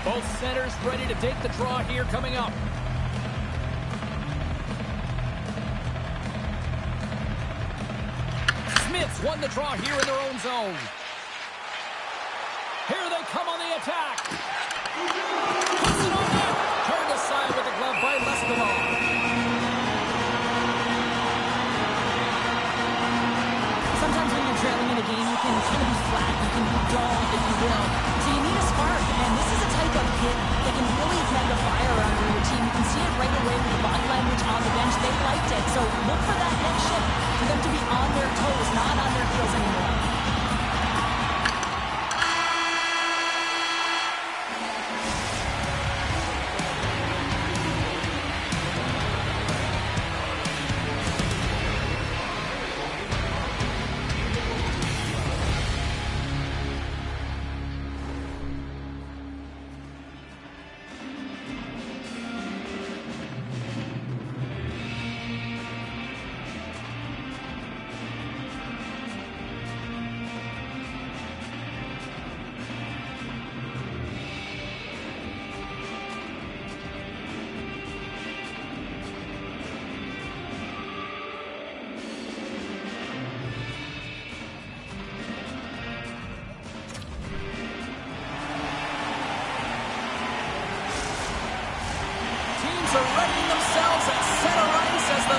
S1: Both centers ready to take the draw here coming up. Smiths won the draw here in their own zone. Here they come on the attack. Puts it on net. Turned aside with the glove by Lescamon.
S2: Sometimes when you're trailing in a game, you can kind of be flat. You can be dull, if you will. So you need a spark, and this is a type of hit that can really ignite a fire under your team. You can see it right away with the body language on the bench. They liked it. So look for that next shift, for them to be on their toes, not on their heels anymore.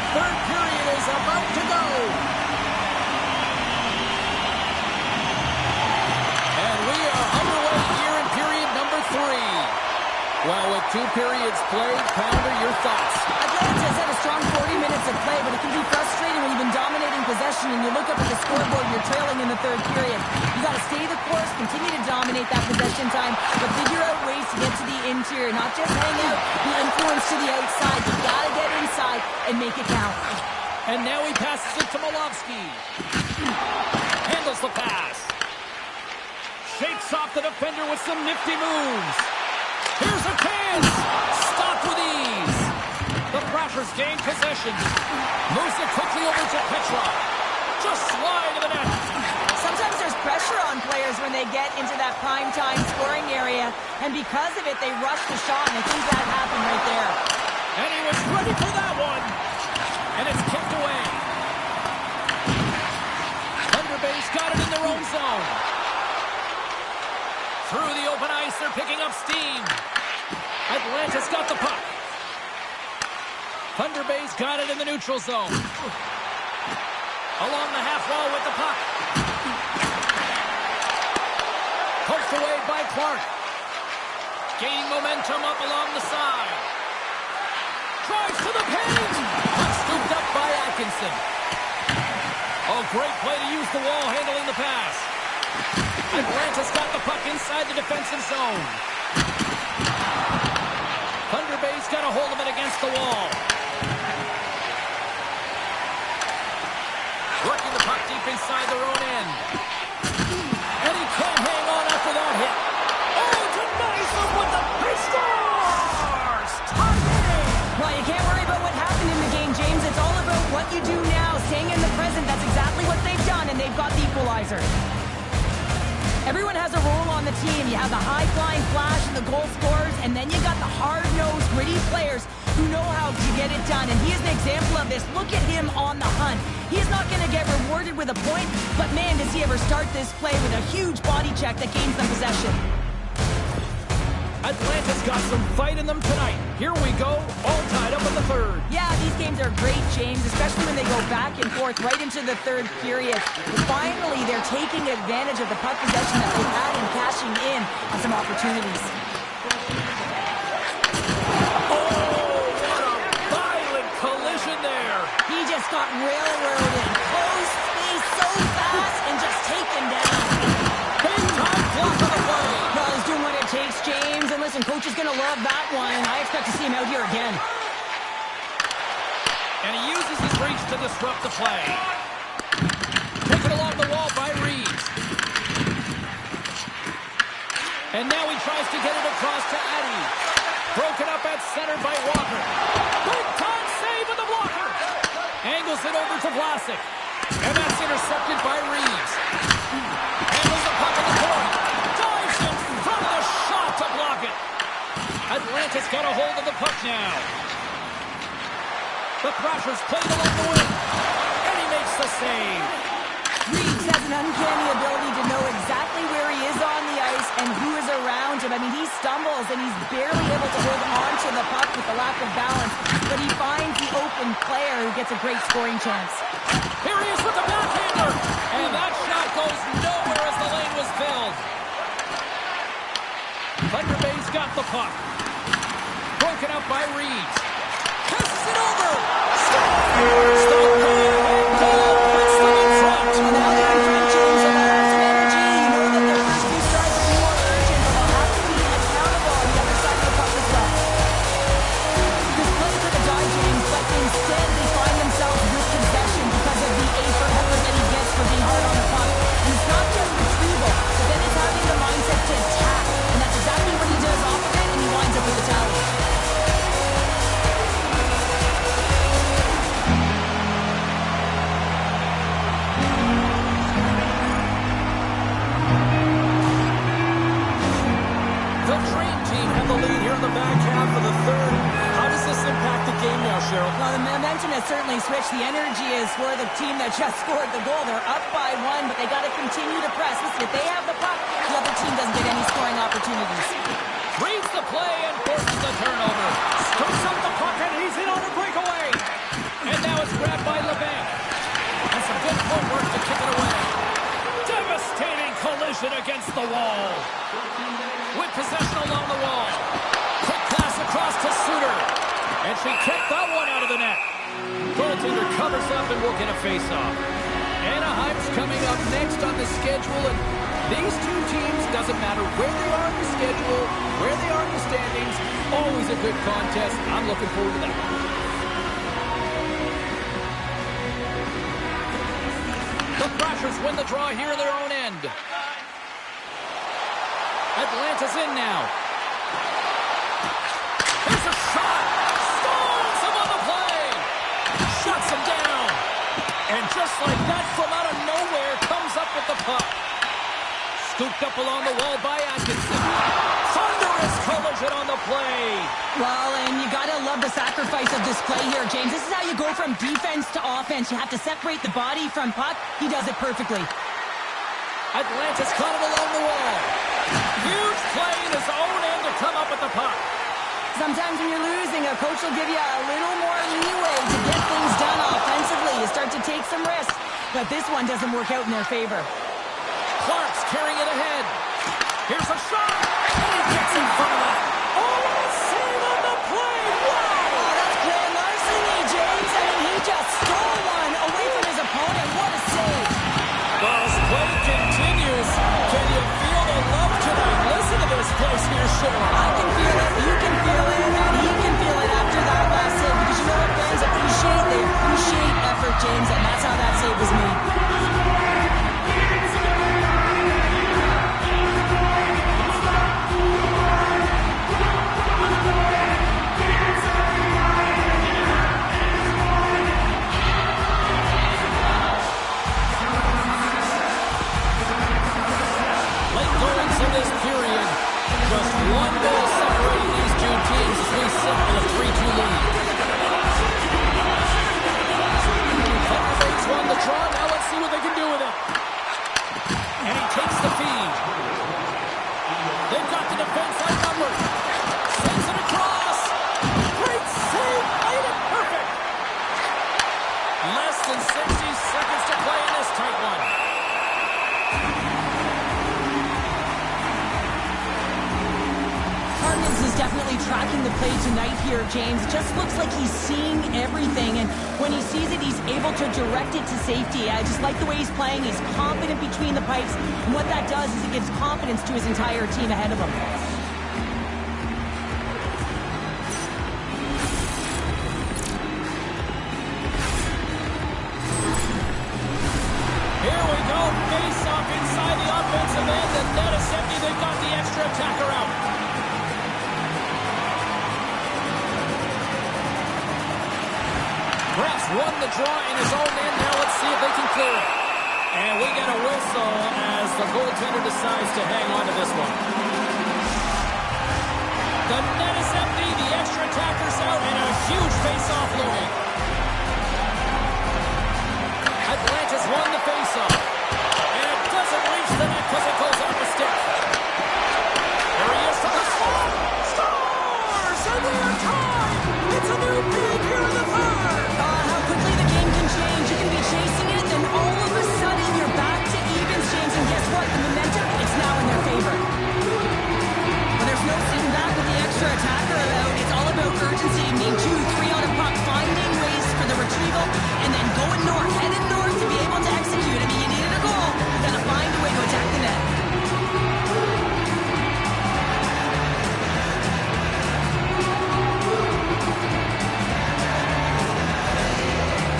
S1: the third period is about to go. And we are underway here in period number 3. Well, with 2 periods played, Pounder, your thoughts?
S2: Atlanta's had a strong 40 minutes of play, but it can be frustrating when you've been dominating possession and you look up at the scoreboard and you're trailing in the third period. You got to stay the course, continue to dominate that possession time, but figure out ways to get to the interior, not just hang out, be influenced to the outside. You got to get inside and make it count.
S1: And now he passes it to Molovsky. Handles the pass. Shakes off the defender with some nifty moves. Here's a chance! Stopped with ease. The Thrashers gain possession. Moves it quickly over to Petrov. Just slide to the net.
S2: Sometimes there's pressure on players when they get into that prime time scoring area, and because of it, they rush the shot, and I think that happened right there.
S1: And he was ready for that one. And it's kicked away. Thunder Bay's got it in their own zone. Through the open ice, they're picking up steam. Atlanta's got the puck. Thunder Bay's got it in the neutral zone. Along the half wall with the puck. Pushed away by Clark. Gaining momentum up along the side. Drives to the paint. Puck scooped up by Atkinson. Oh, great play to use the wall handling the pass. Atlanta's got the puck inside the defensive zone. Thunder Bay's got a hold of it against the wall. Working the puck deep inside their own end. And he can't hang on after that hit. Oh, denies him with the scores! Tie game!
S2: Well, you can't worry about what happened in the game, James. It's all about what you do now, staying in the present. That's exactly what they've done, and they've got the equalizer. Everyone has a role on the team. You have the high-flying flash and the goal scorers, and then you got the hard-nosed, gritty players who know how to get it done. And he is an example of this. Look at him on the hunt. He's not going to get rewarded with a point, but man, does he ever start this play with a huge body check that gains them possession.
S1: Atlanta's got some fight in them tonight. Here we go, all tied up in the third.
S2: Yeah, these games are great, James, especially when they go back and forth right into the third period. But finally, they're taking advantage of the puck possession that they've had and cashing in on some opportunities.
S1: Oh, what a violent collision there.
S2: He just got railroaded. Close space so fast and just taken down.
S1: Big time block on the play.
S2: Well, he's doing what it takes, James. And listen, coach is going to love that one. I expect to see him out here again.
S1: And he uses his reach to disrupt the play. Taken along the wall by Reeves. And now he tries to get it across to Addy. Broken up at center by Walker. Big time save with the blocker. Angles it over to Vlasic. And that's intercepted by Reeves. Handles the puck in the corner. Dives in front of the shot to block it. Atlanta's got a hold of the puck now. The Thrashers play it along the wing. And he makes the save.
S2: Reeves has an uncanny ability to know exactly where he is on the ice and who is around him. I mean, he stumbles and he's barely able to hold on to the puck with the lack of balance, but he finds the open player who gets a great scoring chance.
S1: Here he is with the backhander. And that shot goes nowhere as the lane was filled. Thunder Bay's got the puck. Broken up by Reeves. Passes it over. Stop going. Puts them in front.
S2: And now they're in front, James, and they have some energy. You know that their first few strikes will be more urgent, but they'll have to be accountable on the other side of the puck as well. This play took a dive, James, but instead they find themselves with possession because of the effort that he gets for being hard on the puck. And it's not just retrieval, but then it's having the mindset to attack. And that's exactly what he does off of it, and he winds up with the tally.
S1: The Dream Team have the lead here in the back half of the third. How does this impact the game now, Cheryl?
S2: Well, the momentum has certainly switched. The energy is for the team that just scored the goal. They're up by 1, but they got to continue to press. Listen, if they have the puck, the other team doesn't get any scoring opportunities.
S1: Reads the play and forces the turnover. Scoops up the puck and he's in on a breakaway. And now collision against the wall. With possession along the wall. Quick pass across to Suter. And she kept that one out of the net. Goaltender covers up and will get a face-off. Anaheim's coming up next on the schedule, and these two teams, doesn't matter where they are in the schedule, where they are in the standings, always a good contest. I'm looking forward to that. The Thrashers win the draw here in their own end. Atlanta's in now. Here's a shot. Stones him on the play. Shuts him down. And just like that, from out of nowhere, comes up with the puck. Scooped up along the wall by Atkinson. Thunderous collision on the play.
S2: Well, and you gotta love the sacrifice of this play here, James. This is how you go from defense to offense. You have to separate the body from puck. He does it perfectly.
S1: Atlanta's caught it along the wall. Huge play in his own end to come up with the puck.
S2: Sometimes when you're losing, a coach will give you a little more leeway to get things done offensively. You start to take some risks, but this one doesn't work out in their favor.
S1: Clark's carrying it ahead. Here's a shot. And he gets in front of it. Oh, what a save on the play. Wow.
S2: Oh, that's grand larceny, James. I mean, he just stole one away from his opponent. What a save.
S1: Well, as play continues, can you feel the love tonight? Listen to this place here, Sean.
S2: I can feel it. You can feel it. And he can feel it after that last save. Because you know what fans appreciate? They appreciate effort, James. And that's how that save was made.
S1: Just one goal separating these two teams as we sit with a 3-2 lead. Penalties won the draw. Now let's see what they can do with it. And he takes the feed. They've got the defense outnumbered. Sends it across. Great save. Made it perfect. Less than 60 seconds to play in this tight one.
S2: Is definitely tracking the play tonight here, James. It just looks like he's seeing everything, and when he sees it, he's able to direct it to safety. I just like the way he's playing. He's confident between the pipes, and what that does is it gives confidence to his entire team ahead of him.
S1: Here we go. Face off inside the offensive end. The net is empty. They've got the extra attacker out. Press won the draw in his own end. Now let's see if they can clear it. And we get a whistle as the goaltender decides to hang on to this one. The net is empty. The extra attacker's out, and a huge face-off looming. Atlanta's won the face-off. And it doesn't reach the net because it goes off the stick. There he is for the slot. Scores! And we are tied. It's a new peak here in the third.
S2: How quickly the game can change. You can be chasing it, and all of a sudden you're back to evens, James. And guess what? The momentum, it's now in their favor. Well, there's no sitting back with the extra attacker out. It's all about urgency. Need 2-3 on a puck, finding ways for the retrieval, and then going north, headed north to be able to execute. I mean, you needed a goal. You got to find a way to attack the net.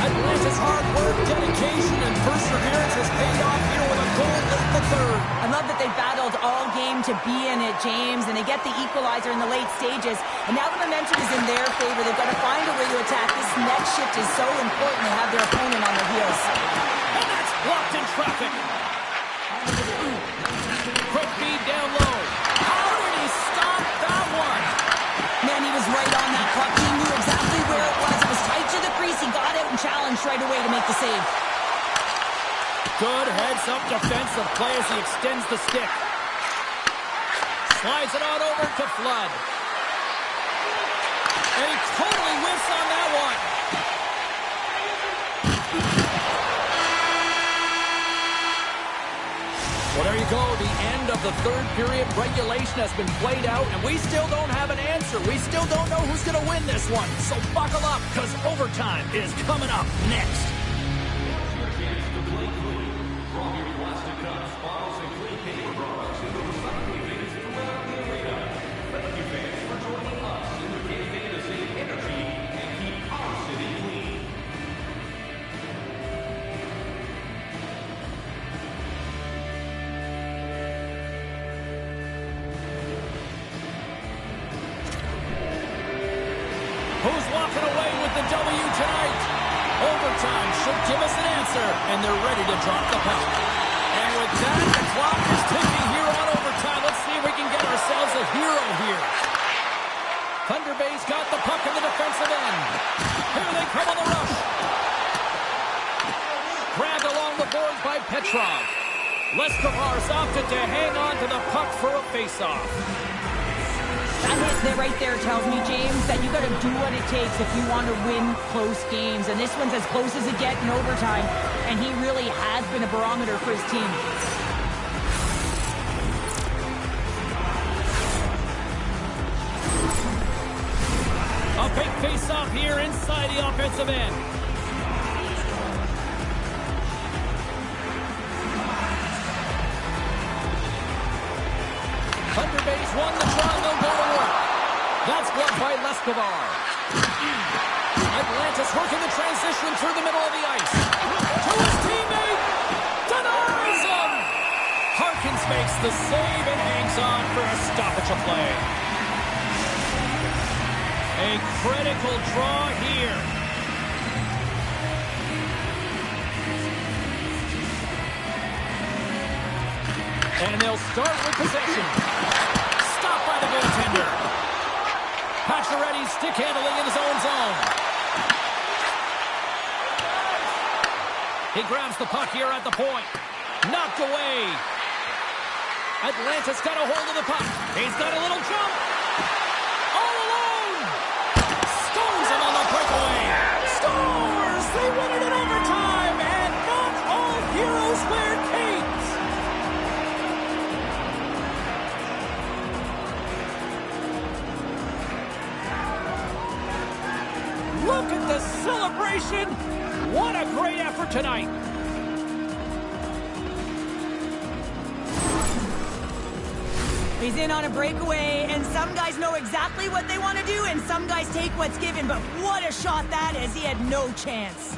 S1: Atlanta's hard work, dedication, and perseverance has paid off here with a goal late in the third.
S2: I love that they battled all game to be in it, James, and they get the equalizer in the late stages. And now the momentum is in their favor. They've got to find a way to attack. This net shift is so important to have their opponent on their heels.
S1: And that's blocked in traffic. Quick feed down low. How did he stop that one?
S2: Man, he was right on that puck. He knew exactly where it was. It was tight to the crease. He got out and challenged right away to make the save.
S1: Good heads-up defensive play as he extends the stick. Slides it on over to Flood. And he totally whiffs on that one. Well, there you go. The end of the third period. Regulation has been played out, and we still don't have an answer. We still don't know who's going to win this one. So buckle up, because overtime is coming up next. Who's walking away with the W tonight? Overtime should give us an answer, and they're ready to drop the puck. And with that, the clock is ticking here on overtime. Let's see if we can get ourselves a hero here. Thunder Bay's got the puck in the defensive end. Here they come on the rush. Grabbed along the boards by Petrov. Leskovar's opted to hang on to the puck for a face-off.
S2: That hit there right there tells me, James, that you got to do what it takes if you want to win close games. And this one's as close as it gets in overtime. And he really has been a barometer for his team.
S1: A big face-off here inside the offensive end. Thunder Bay's won the draw, and they'll go to work. That's blocked by Leskovar. Atlantis working the transition through the middle of the ice. To his teammate. Denies him. Harkins makes the save and hangs on for a stoppage of play. A critical draw here. And they'll start with possession. Stopped by the goaltender. Pacioretty stick handling in his own zone. He grabs the puck here at the point. Knocked away. Atlantis got a hold of the puck. He's got a little jump. All alone. Stones him on the breakaway. Scores! They win it in overtime. And not all heroes wear capes. Look at the celebration. What a great effort tonight.
S2: He's in on a breakaway, and some guys know exactly what they want to do, and some guys take what's given. But what a shot that is. He had no chance.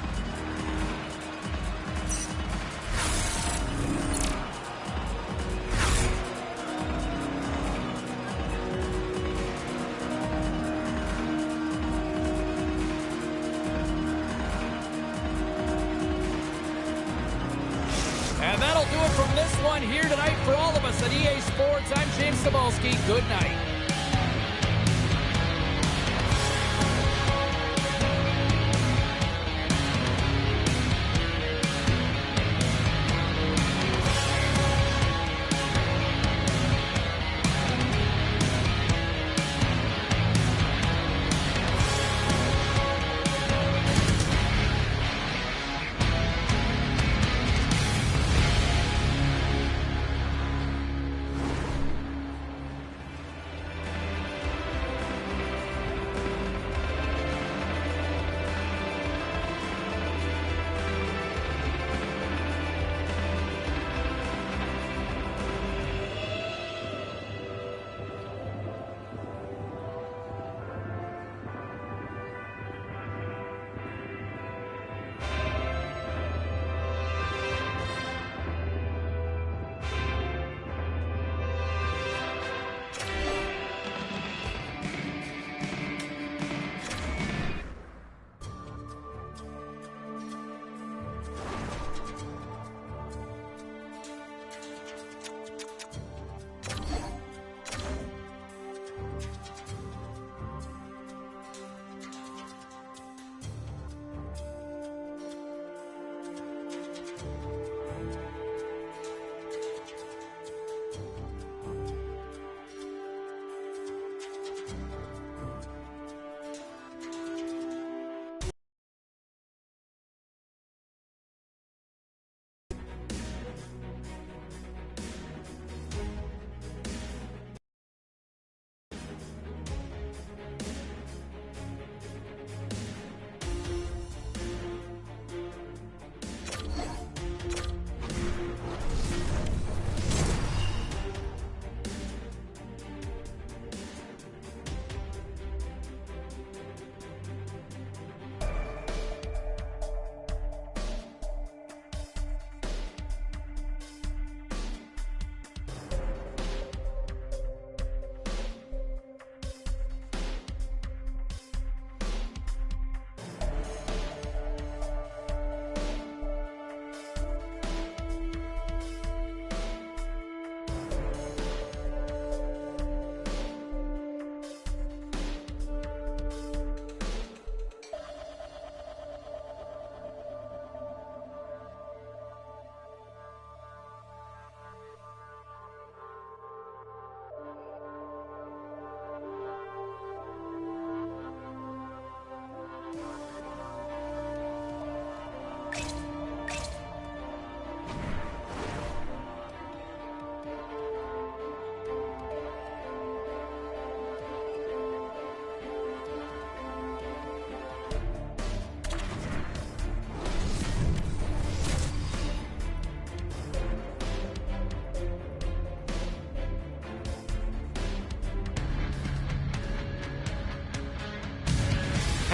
S1: And that'll do it from this one here tonight for all of us at EA Sports. I'm James Cybulski. Good night.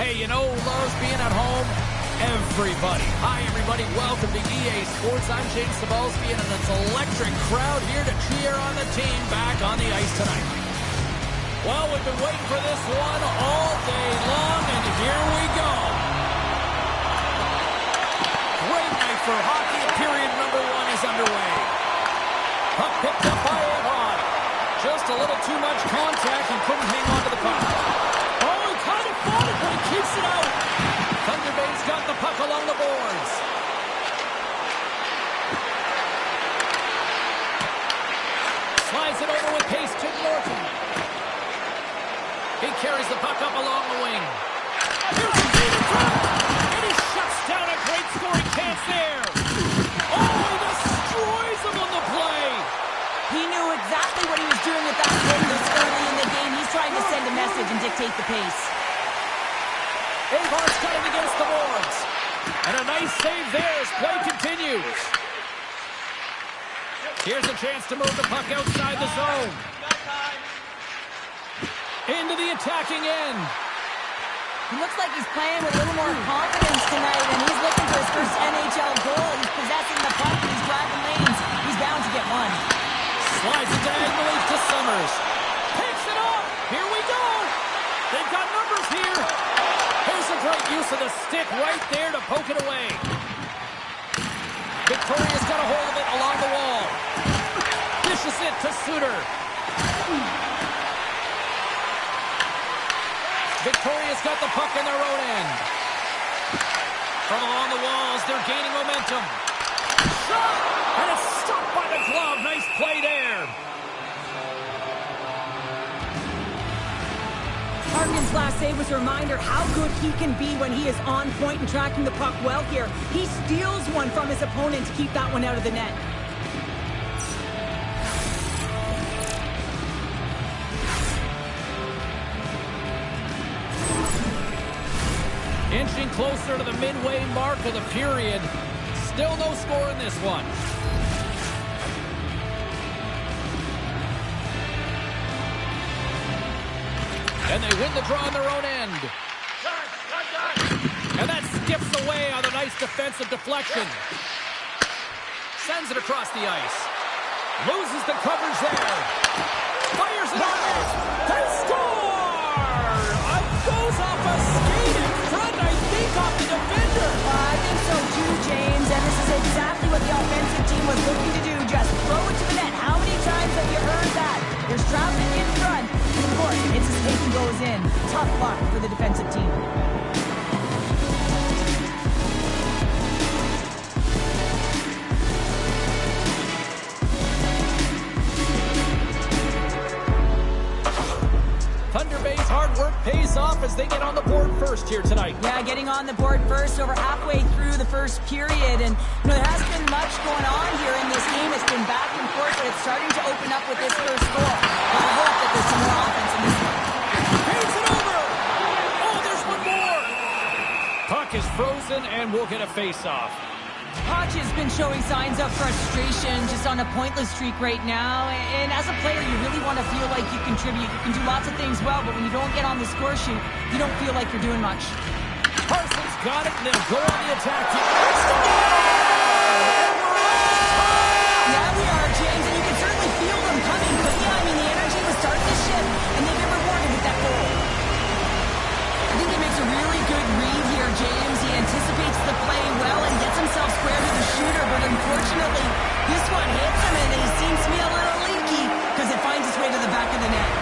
S1: Hey, you know who loves being at home? Everybody. Hi, everybody. Welcome to EA Sports. I'm James Cebulski, and it's an electric crowd here to cheer on the team back on the ice tonight. Well, we've been waiting for this one all day long, and here we go. Great night for hockey. Period number 1 is underway. Puck picked up by Avon. Just a little too much contact and couldn't hang on to the puck. Oh, he kind of fought it, but he keeps it out. Thunder Bay's got the puck along the boards. Slides it over with pace to Norton. He carries the puck up along the wing. Here's the feed in front, and he shuts down a great scoring chance there. Oh, he destroys him on the play.
S2: He knew exactly what he was doing with that play this early in the game. He's trying to send a message and dictate the pace.
S1: Avar's got it against the boards. And a nice save there as play continues. Here's a chance to move the puck outside the zone. Into the attacking end.
S2: He looks like he's playing with a little more confidence tonight, and he's looking for his first NHL goal. He's possessing the puck, and he's driving lanes. He's bound to get one.
S1: Slides it diagonally to Summers. Picks it up. Here we go. They've got numbers here. Here's a great use of the stick right there to poke it away. Victoria's got a hold of it along the wall. Dishes it to Suter. Victoria's got the puck in their own end. From along the walls, they're gaining momentum. Shot! And it's stopped by the glove. Nice play there.
S2: Hartman's last save was a reminder how good he can be when he is on point and tracking the puck well here. He steals one from his opponent to keep that one out of the net.
S1: Inching closer to the midway mark of the period. Still no score in this one. And they win the draw on their own end. And that skips away on a nice defensive deflection. Sends it across the ice. Loses the coverage there. Fires it on it. They score! Goes off a skate in front, I think, off the defender.
S2: I think so too, James. And this is exactly what the offensive team was looking to do. Just throw it to the net. How many times have you heard that? There's traffic in front. And of course, it's a skate and goes in. Tough luck for the defensive team.
S1: Thunder Bay's hard work pays off as they get on the board first here tonight.
S2: Yeah, getting on the board first over halfway through the first period. And there hasn't been much going on here in this game. It's been back and forth, but it's starting to open up with this first goal. But I hope that there's some more offense in this one.
S1: Paints it over! Oh, there's one more! Puck is frozen, and we'll get a face-off.
S2: Hodge has been showing signs of frustration, just on a pointless streak right now. And as a player, you really want to feel like you contribute. You can do lots of things well, but when you don't get on the score sheet, you don't feel like you're doing much.
S1: Parsons got it, and they'll go on the attack.
S2: Yeah, we are, James, and you can certainly feel them coming, couldn't you? I mean, the energy was starting to shift, and they've been rewarded with that goal. I think he makes a really good read here, James. He anticipates the play well and gets himself square to the shooter, but unfortunately, this one hits him, and he seems to be a little leaky because it finds its way to the back of the net.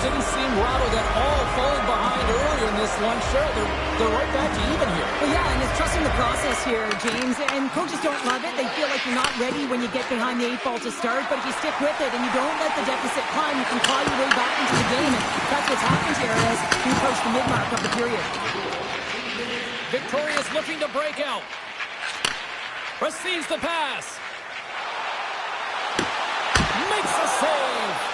S1: Didn't seem rattled at all, falling behind earlier in this one. Sure, they're right back to even here.
S2: Well, yeah, and it's trusting the process here, James. And coaches don't love it. They feel like you're not ready when you get behind the 8 ball to start. But if you stick with it and you don't let the deficit climb, you can claw your way back into the game. And that's what's happened here as we approach the mid-mark of the period.
S1: Victoria's looking to break out. Receives the pass. Makes a save.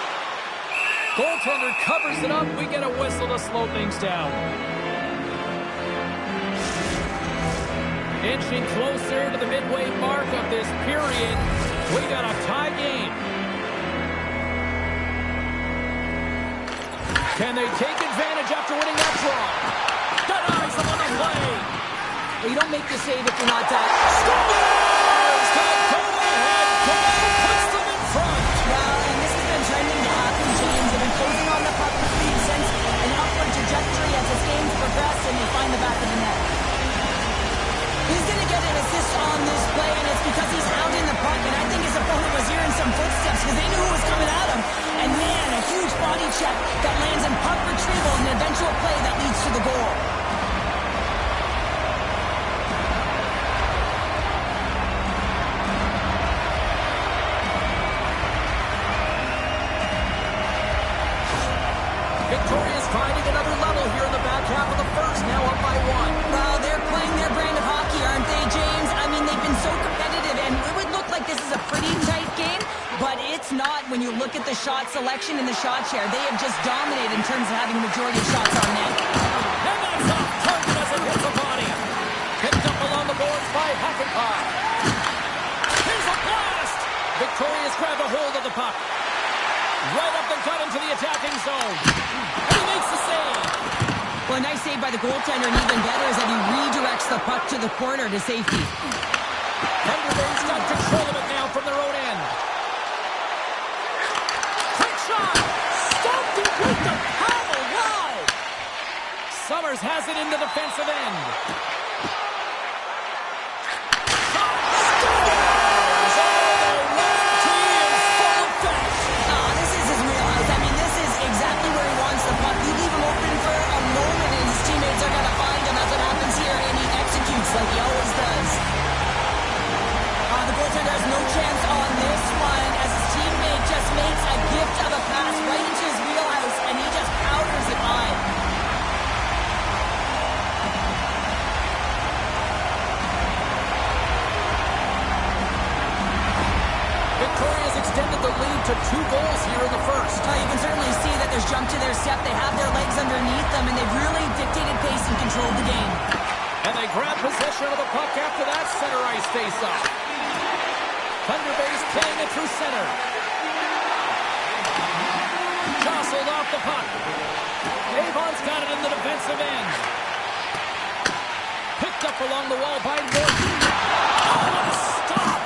S1: Goaltender covers it up. We get a whistle to slow things down. Inching closer to the midway mark of this period. We got a tie game. Can they take advantage after winning that draw? Denies them on the play.
S2: Well, you don't make the save if you're not that.
S1: Scores! The go-ahead goal puts them in front.
S2: Well, and this has been trending to happen, James. They've been closing on the puck with lead since an upward trajectory as this game's progressed, and they find the back of the net. He's going to get an assist on this play, and it's because he's hounding the puck, and I think his opponent was hearing some footsteps because they knew who was coming at him. And man, a huge body check that lands in puck retrieval and an eventual play that leads to the goal.
S1: Victoria's finding another level here in the back half of the first, now up by 1.
S2: Well, they're playing their brand of hockey, aren't they, James? I mean, they've been so competitive, and it would look like this is a pretty tight game, but it's not when you look at the shot selection and the shot share. They have just dominated in terms of having majority of shots on net.
S1: And that's off target as it hits the body. Picked up along the boards by Hakanpää. Here's a blast! Victoria's grabbed a hold of the puck. Right up the gut into the attacking zone. And he makes the save.
S2: Well, a nice save by the goaltender, and even better is that he redirects the puck to the corner to safety.
S1: Thunder Bay's got control of it now from their own end. Quick shot! Stopped it with the power! Wow! Summers has it in the defensive end.
S2: Like he always does. The goaltender has no chance on this one as his teammate just makes a gift of a pass right into his wheelhouse and he just powders it by.
S1: Victoria's extended the lead to 2 goals here in the first.
S2: You can certainly see that there's jump to their step. They have their legs underneath them and they've really dictated pace and controlled the game.
S1: And they grab possession of the puck after that center ice face-off. Thunder Bay's playing it through center. Jostled off the puck. Avon's got it in the defensive end. Picked up along the wall by Norton. Oh, what a stop!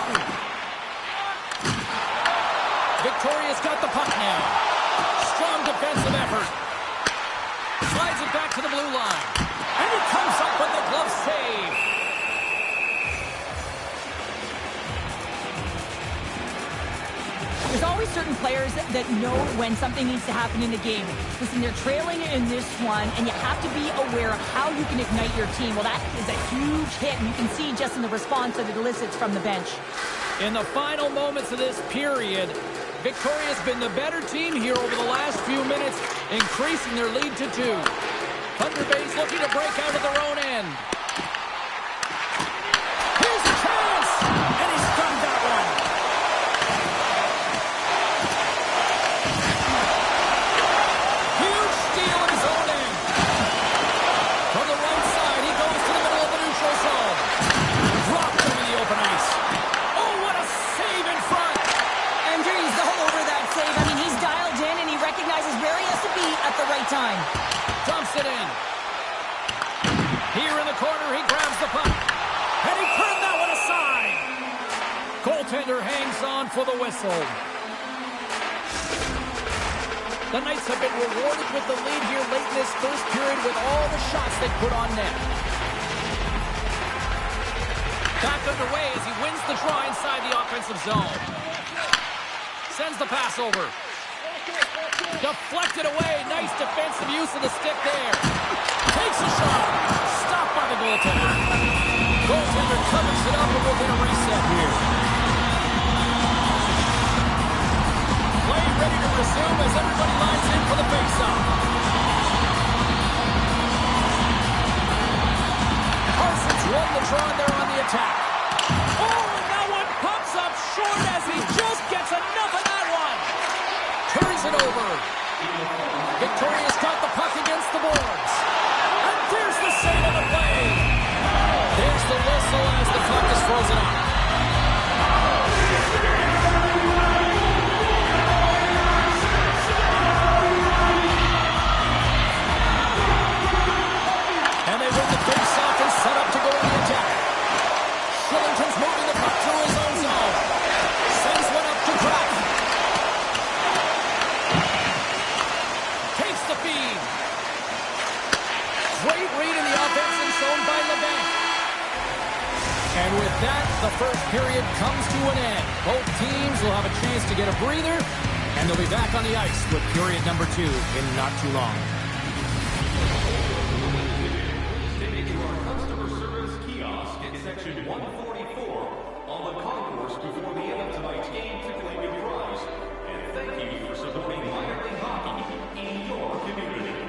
S1: Victoria's got the puck now. Strong defensive effort. Slides it back to the blue line. And it comes up with the glove save.
S2: There's always certain players that know when something needs to happen in a game. Listen, they're trailing in this one, and you have to be aware of how you can ignite your team. Well, that is a huge hit, and you can see just in the response that it elicits from the bench.
S1: In the final moments of this period, Victoria's been the better team here over the last few minutes, increasing their lead to 2. Thunder Bay's looking to break out of their own end. Here's a chance! And he's done that one. Huge steal in his own end. From the right side, he goes to the middle of the neutral zone. Dropped over the open ice. Oh, what a save in front!
S2: And he's all over that save. I mean, he's dialed in, and he recognizes where he has to be at the right time.
S1: Dumps it in. Here in the corner, he grabs the puck. And he turned that one aside. Goaltender hangs on for the whistle. The Knights have been rewarded with the lead here late in this first period with all the shots they put on net. Back underway as he wins the draw inside the offensive zone. Sends the pass over. Deflected away. Nice defensive use of the stick there. Takes a shot. Stopped by the goaltender. Goaltender covers it up and we'll get a reset here. Play ready to resume as everybody lines in for the face-off. Parsons won the draw there on the attack. Oh, and that one pumps up short as he just gets enough of that one. Turns it over. Victoria's got the puck against the boards. And there's the save on the play. There's the whistle as the puck is frozen up. And they win the face-off and set up to go on the attack. Shillington's moving the puck through his own zone. Sends one up to Kraft. Takes the feed. Great read in the offensive zone by LeBanc. And with that, the first period comes to an end. Both teams will have a chance to get a breather, and they'll be back on the ice with period number 2 in not too long.
S3: Section 144 on the concourse before the end of tonight's game to claim your prize. And thank you for supporting minor league hockey in your community.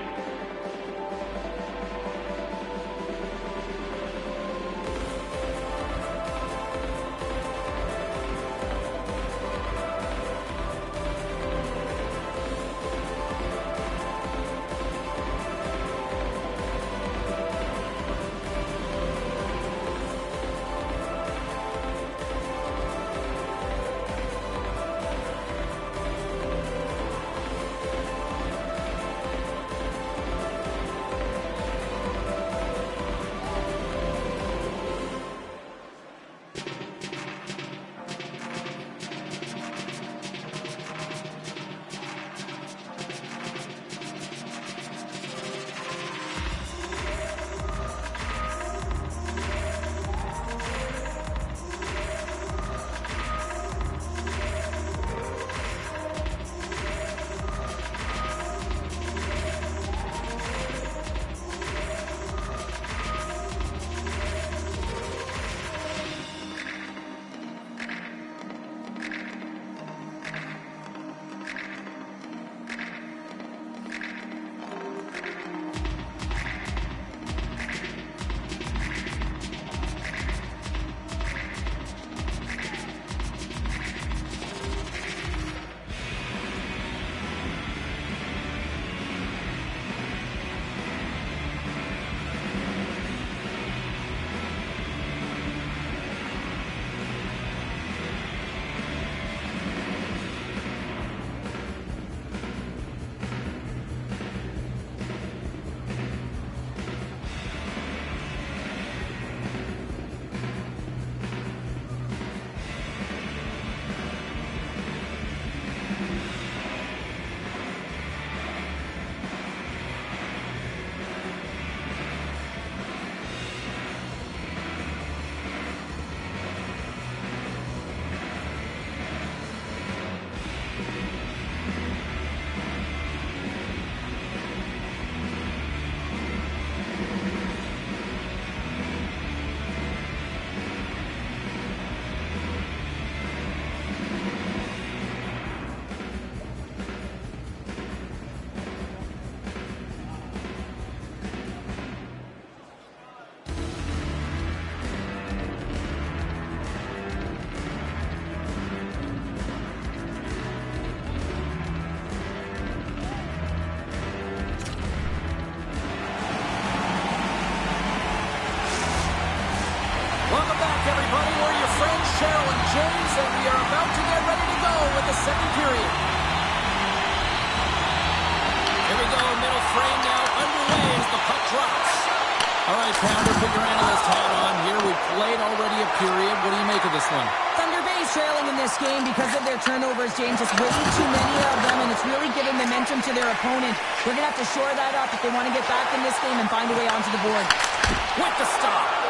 S1: second period. Here we go, middle frame now underway as the puck drops. All right, Pounder, put your analyst hat on here. We've played already a period. What do you make of this one?
S2: Thunder Bay's trailing in this game because of their turnovers, James. Just way too many of them, and it's really giving momentum to their opponent. They're going to have to shore that up if they want to get back in this game and find a way onto the board.
S1: With the stop.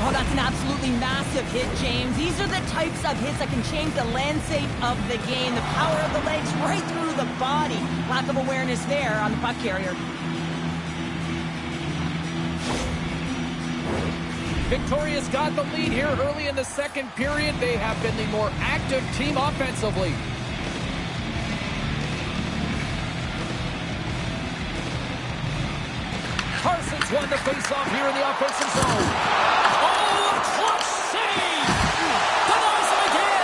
S2: Oh, that's an absolutely massive hit, James. These are the types of hits that can change the landscape of the game. The power of the legs right through the body. Lack of awareness there on the puck carrier.
S1: Victoria's got the lead here early in the second period. They have been the more active team offensively. Carson's won the faceoff here in the offensive zone. Oh, a clutch save! Denies him again!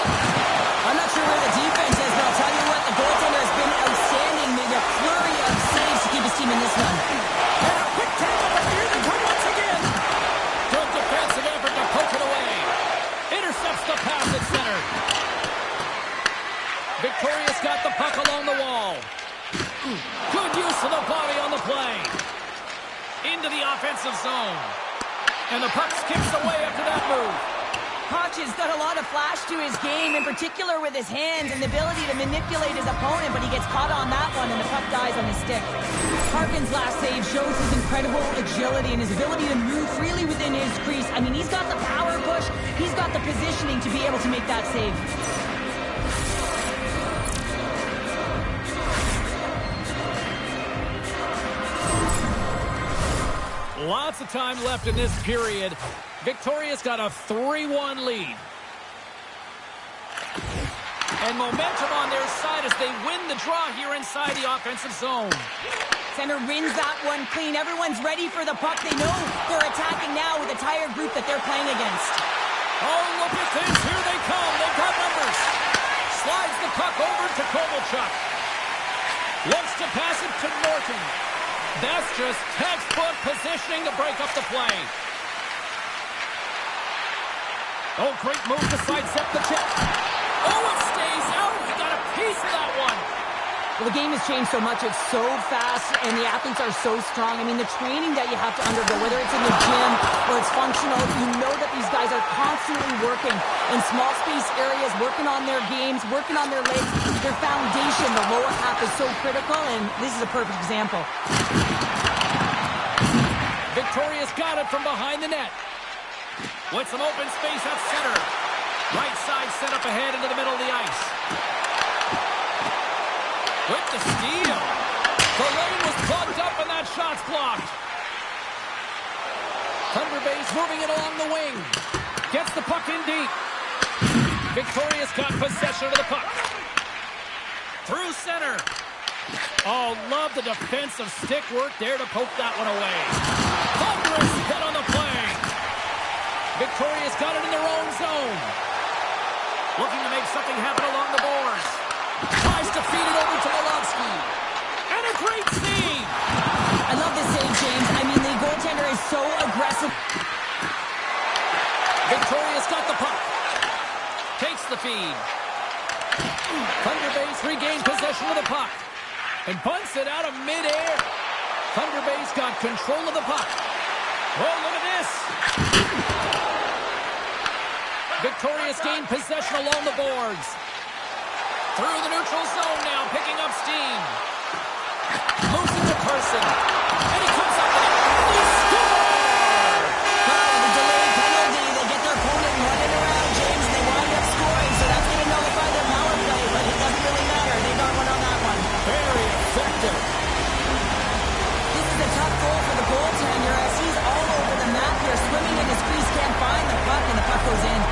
S1: offensive zone. And the puck skips away after that move.
S2: Hodge's got a lot of flash to his game, in particular with his hands and the ability to manipulate his opponent, but he gets caught on that one and the puck dies on his stick. Harkin's last save shows his incredible agility and his ability to move freely within his crease. I mean, he's got the power push, he's got the positioning to be able to make that save.
S1: Lots of time left in this period. Victoria's got a 3-1 lead. And momentum on their side as they win the draw here inside the offensive zone.
S2: Center wins that one clean. Everyone's ready for the puck. They know they're attacking now with the entire group that they're playing against.
S1: Oh, look at this. Here they come. They've got numbers. Slides the puck over to Kovalchuk. Looks to pass it to Norton. That's just textbook positioning to break up the play. Oh, great move to sidestep the check. Oh, it stays out. He got a piece of that one.
S2: Well, the game has changed so much. It's so fast, and the athletes are so strong. I mean, the training that you have to undergo, whether it's in the gym or it's functional, you know that these guys are constantly working in small space areas, working on their games, working on their legs. Their foundation, the lower half, is so critical, and this is a perfect example.
S1: Victoria's got it from behind the net. With some open space at center. Right side set up ahead into the middle of the ice. With the steal. The lane was plugged up and that shot's blocked. Thunder Bay's moving it along the wing. Gets the puck in deep. Victoria's got possession of the puck. Through center. Oh, love the defensive stick work there to poke that one away. Thunderous hit on the play. Victoria's got it in their own zone. Looking to make something happen along the boards. Tries to feed it over to Molovsky. And a great save.
S2: I love this save, James. I mean, the goaltender is so aggressive.
S1: Victoria's got the puck. Takes the feed. Thunder Bay's regained possession of the puck. And bunts it out of midair. Thunder Bay's got control of the puck. Oh, look at this. Victoria's gained possession along the boards. Through the neutral zone now, picking up steam. Moves it to Carson. And he comes up with it. He scores!
S2: The delayed penalty, they get their opponent running around, James, and they wind up scoring, so that's going to nullify their power play, but it doesn't really matter. They got one on that one.
S1: Very effective.
S2: This is a tough goal for the goaltender as he's all over the map here, swimming in his crease, can't find the puck, and the puck goes in.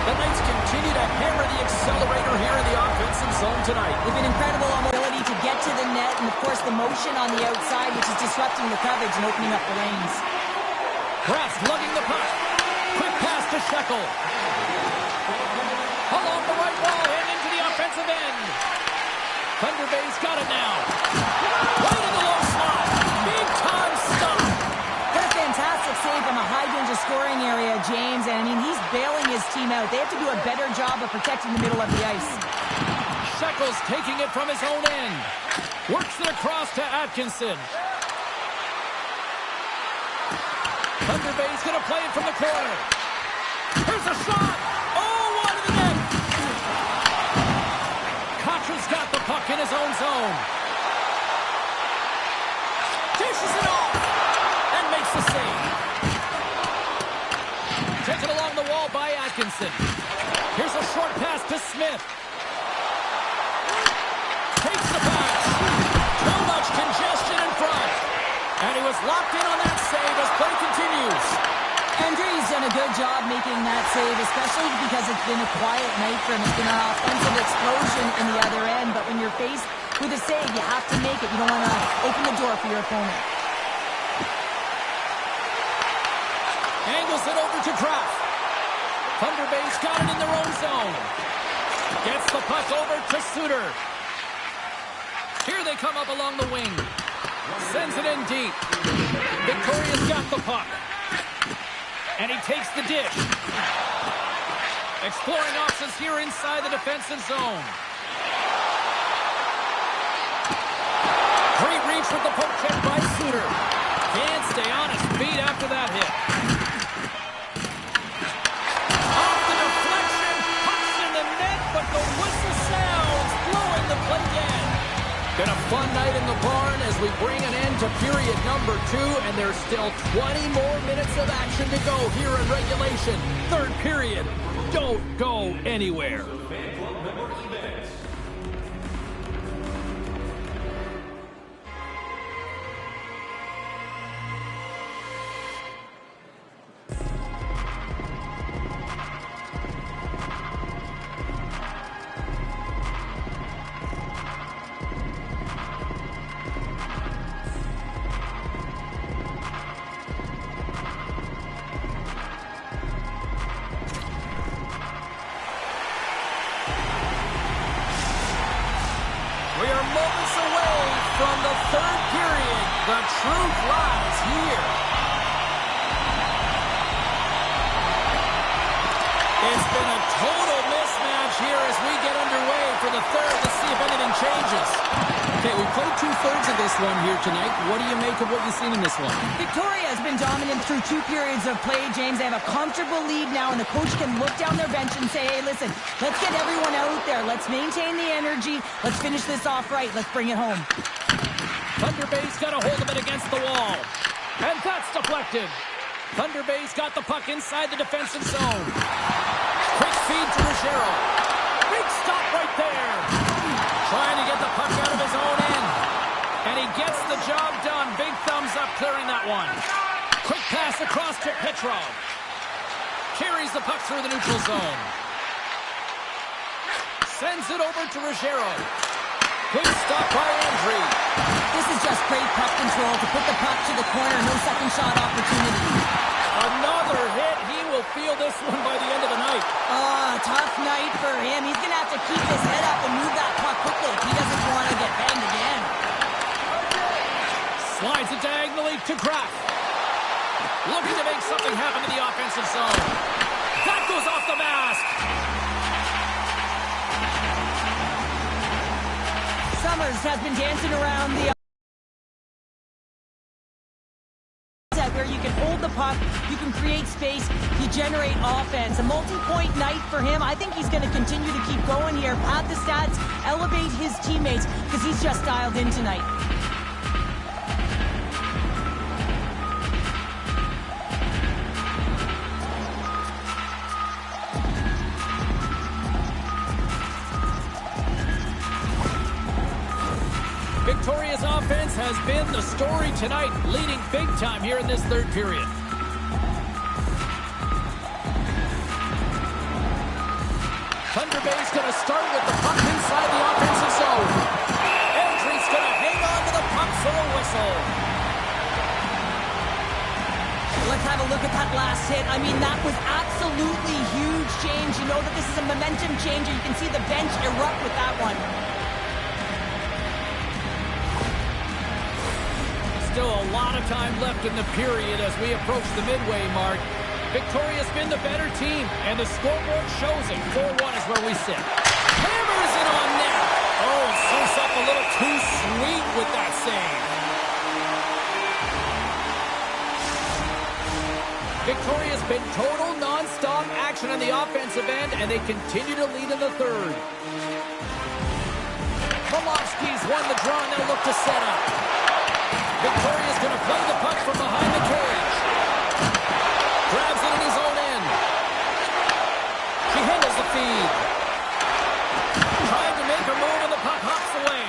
S1: The Knights continue to hammer the accelerator here in the offensive zone tonight.
S2: They've been incredible on mobility to get to the net, and of course the motion on the outside, which is disrupting the coverage and opening up the lanes.
S1: Kraft lugging the puck. Quick pass to Shekel. Along the right wall and into the offensive end. Thunder Bay's got it now. Right in the low slot. Big time stop.
S2: What a fantastic save from a high-danger scoring area, James. And, I mean, he's bailing his team out. They have to do a better job of protecting the middle of the ice.
S1: Shekel's taking it from his own end. Works it across to Atkinson. Thunder Bay's going to play it from the corner. Here's a shot. Oh, wide of the net. Contra's got the puck in his own zone. Dishes it off. And makes the save. Taken along the wall by Atkinson. Here's a short pass to Smith. Takes the pass. Too much congestion in front. And he was locked in on that save as play continues.
S2: Andre's done a good job making that save, especially because it's been a quiet night for him. It's been an offensive explosion in the other end, but when you're faced with a save, you have to make it. You don't want to open the door for your opponent.
S1: Angles it over to Kraft. Thunder Bay's got it in their own zone. Gets the puck over to Suter. Here they come up along the wing. Sends it in deep. Victoria's got the puck. And he takes the dish. Exploring options here inside the defensive zone. Great reach with the poke check by Suter. Can't stay on his feet after that hit. Off the deflection, pucks in the net, but the whistle sounds, blowing the play dead. Been a fun night in the barn as we bring an end to period number 2, and there's still 20 more minutes of action to go here in regulation. Third period. Don't go anywhere. We are moments away from the third period. The truth lies here. It's been a total mismatch here as we get underway for the third. Let's see if anything changes. Okay, we played 2/3 of this one here tonight. What do you make of what you've seen in this one?
S2: Victoria has been dominant through 2 periods of play, James. They have a comfortable lead now, and the coach can look down their bench and say, hey, listen, let's get everyone out there. Let's maintain the energy. Let's finish this off right. Let's bring it home.
S1: Thunder Bay's got a hold of it against the wall. And that's deflected. Thunder Bay's got the puck inside the defensive zone. Quick feed to Ruggiero. Big stop right there. Trying to get the puck out of his own end. And he gets the job done. Big thumbs up clearing that one. Quick pass across to Petrov. Carries the puck through the neutral zone. Sends it over to Ruggiero. Good stop by Andre.
S2: This is just great puck control to put the puck to the corner. No second shot opportunity.
S1: Another hit. He will feel this one by the end of the night.
S2: Oh, tough night for him. He's going to have to keep his head up and move that puck quickly if he doesn't want to get banged again.
S1: Slides it diagonally to Kraft. Looking to make something happen in the offensive zone. That goes off the mask.
S2: Summers has been dancing around the where you can hold the puck, you can create space, you generate offense. A multi-point night for him. I think he's going to continue to keep going here, pad the stats, elevate his teammates, because he's just dialed in tonight.
S1: Victoria's offense has been the story tonight, leading big time here in this third period. Thunder Bay's going to start with the puck inside the offensive zone. Andre's going to hang on to the puck for a whistle.
S2: Let's have a look at that last hit. I mean, that was absolutely huge, James. You know that this is a momentum changer. You can see the bench erupt with that one.
S1: Still a lot of time left in the period as we approach the midway mark. Victoria's been the better team, and the scoreboard shows it. 4-1 is where we sit. Hammers it on net. Oh, Zeus up a little too sweet with that save. Victoria's been total non-stop action on the offensive end, and they continue to lead in the third. Molovsky's won the draw, and they'll look to set up. Victoria's going to play the puck from behind the cage. Grabs it in his own end. She handles the feed. Trying to make a move, and the puck hops away.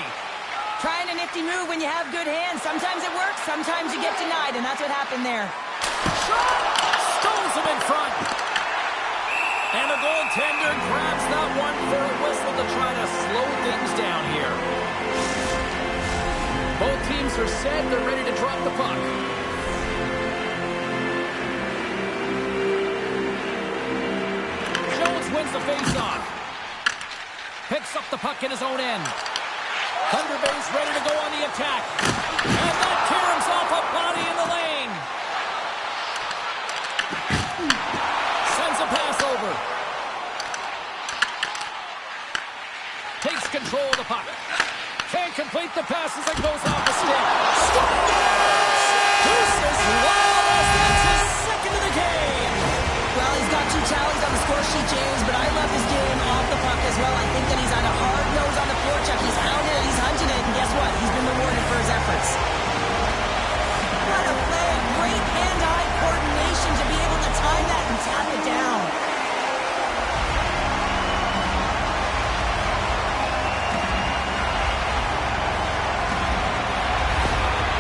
S2: Trying a nifty move when you have good hands. Sometimes it works, sometimes you get denied, and that's what happened there.
S1: Shot! Stones him in front. And the goaltender grabs that one for a whistle to try to slow things down here. Both teams are set. They're ready to drop the puck. Jones wins the faceoff. Picks up the puck in his own end. Thunder Bay's ready to go on the attack. And that tears off a body in the lane. control of the puck. Can't complete the pass as it goes off the stick. Scores! Deuces Lawless, that's his second of the game.
S2: Well, he's got 2 tallies on the score sheet, James, but I love his game off the puck as well. I think that he's on a hard nose on the forecheck. He's hounding it, he's hunting it, and guess what? He's been rewarded for his efforts. What a play. Great hand-eye coordination to be able to time that and tap it down.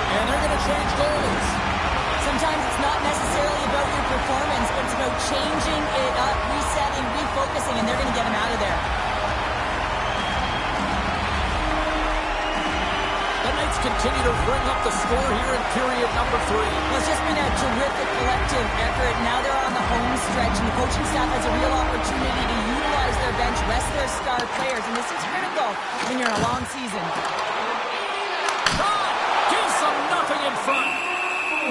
S1: And they're going to change goalies.
S2: Sometimes it's not necessarily about your performance, but it's about changing it up, resetting, refocusing, and they're going to get him out of there.
S1: The Knights continue to bring up the score here in period number 3.
S2: Well, it's just been a terrific collective effort. Now they're on the home stretch, and the coaching staff has a real opportunity to utilize their bench, rest their star players, and this is critical when you're in a long season.
S1: Gives them nothing in front.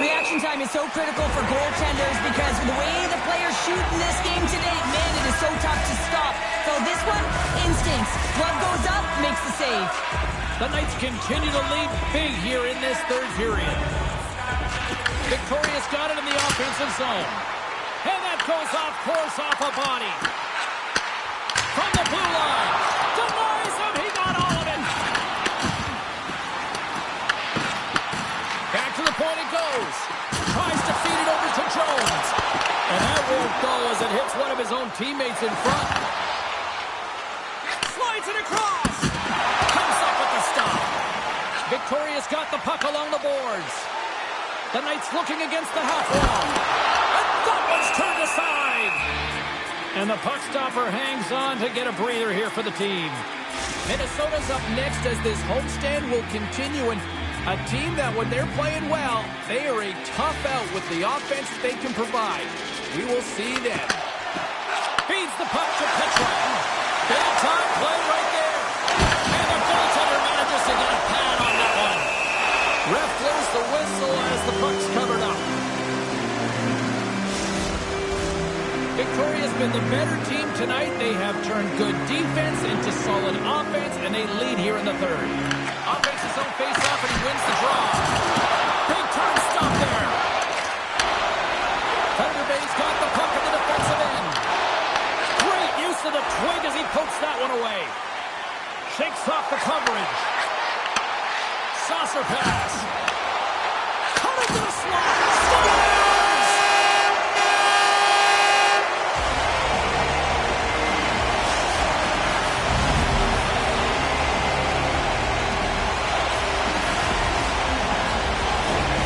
S2: Reaction time is so critical for goaltenders because the way the players shoot in this game today, man, it is so tough to stop. So this one, instincts. Glove goes up, makes the save.
S1: The Knights continue to lead big here in this third period. Victoria's got it in the offensive zone. And that goes off course off a body. From the blue line. Denies him. He got all of it. Back to the point it goes. Tries to feed it over to Jones. And that won't go as it hits one of his own teammates in front. Slides it across. Comes up with the stop. Victoria's got the puck along the boards. The Knights looking against the half wall. And that one's turned aside. And the puck stopper hangs on to get a breather here for the team. Minnesota's up next as this homestand will continue. And a team that when they're playing well, they are a tough out with the offense that they can provide. We will see them. Feeds the puck to Petra. Big time play right there. And the goaltender manages to get a pad on that one. Ref blows the whistle as the puck's covered up. Victoria's been the better team tonight. They have turned good defense into solid offense, and they lead here in the third. Offense his own face-off, and he wins the draw. Big time stop there. Thunder Bay's got the puck in the defensive end. Great use of the twig as he pokes that one away. Shakes off the coverage. Saucer pass. Cut into the slot. Scores!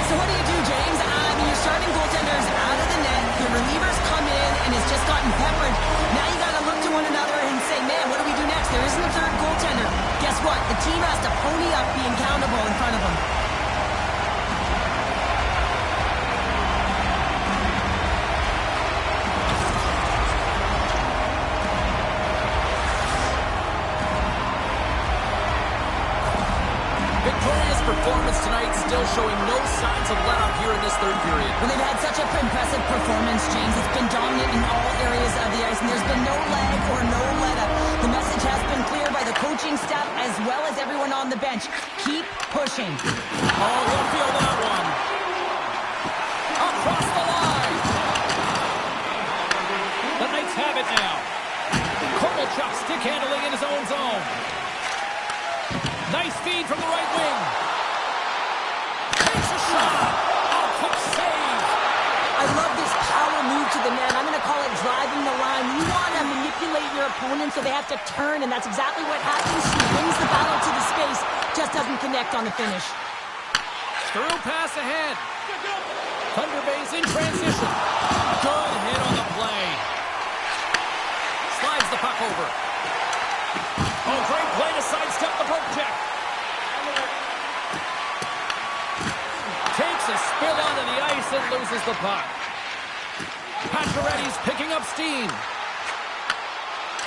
S2: So what do you do, James? I mean, you're starting goaltenders out of the net. Your relievers come in and it's just gotten peppered. Now you got to look to one another and say, man, what do we do next? There isn't a third goaltender. Guess what? The team has to pony up being countable in front of them.
S1: Victoria's performance tonight still showing no signs of let up here in this third period.
S2: Well, they've had such an impressive performance, James. It's been dominant in all areas of the ice, and there's been no lag or no let-up. The message has been clear by the coaching staff as well as everyone on the bench. Keep pushing.
S1: Oh, he'll feel that one. Across the line. The Knights have it now. Kovalchuk stick handling in his own zone. Nice feed from the right wing. Takes a shot. Oh, quick save.
S2: I love this power move to the net. I'm going to call it driving the line. You want to manipulate your opponent so they have to turn, and that's exactly what happens. He wins the battle to the space, just doesn't connect on the finish.
S1: Through pass ahead. Thunder Bay's in transition. Good hit on the play. Slides the puck over. Oh, great play to sidestep the poke check. Takes a spill onto the ice and loses the puck. Pacioretty's picking up steam.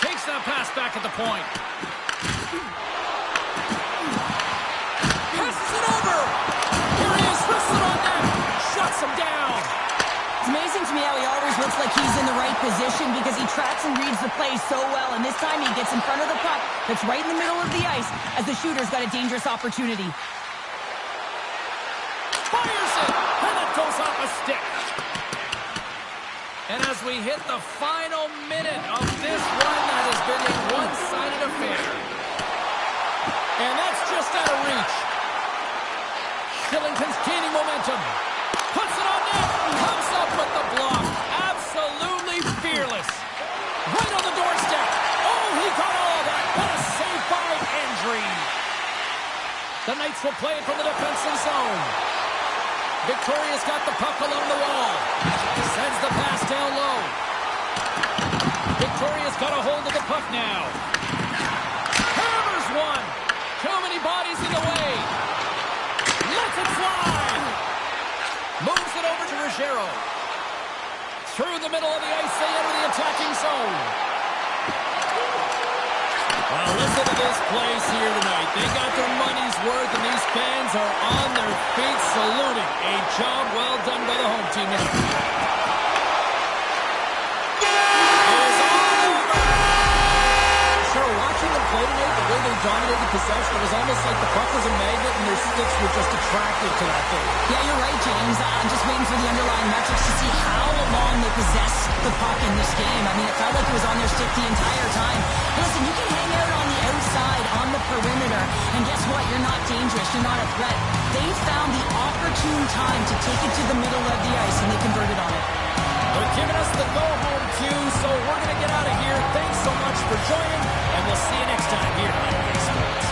S1: Takes that pass back at the point. Passes it over. Here he is, wrists it on net. Shuts him down.
S2: It's amazing to me how he always looks like he's in the right position because he tracks and reads the play so well, and this time he gets in front of the puck that's right in the middle of the ice as the shooter's got a dangerous opportunity.
S1: Fires it, and it goes off a stick. And as we hit the final minute of this one, that has been a one-sided affair. And that's just out of reach. Killington's gaining momentum. Puts it on net. Comes up with the block. Absolutely fearless. Right on the doorstep. Oh, he got all of that. What a save by Andre. The Knights will play it from the defensive zone. Victoria's got the puck along the wall. Sends the pass down low. Victoria's got a hold of the puck now. Hammers one. Too many bodies in the way. Lets it fly. Moves it over to Ruggiero. Through the middle of the ice, they enter the attacking zone. Well, listen to this place here tonight. They got their money's worth, and these fans are on their feet saluting. A job well done by the home team. Watching them play tonight, the way they dominated possession, it was almost like the puck was a magnet and their sticks were just attracted to that thing.
S2: Yeah, you're right, James. I'm just waiting for the underlying metrics to see how long they possess the puck in this game. I mean, it felt like it was on their stick the entire time. Listen, you can hang out on the outside, on the perimeter, and guess what? You're not dangerous. You're not a threat. They found the opportune time to take it to the middle of the ice, and they converted on it.
S1: They're giving us the go-home cue, so we're going to get out of here. Thanks so much for joining, and we'll see you next time here on EA Sports.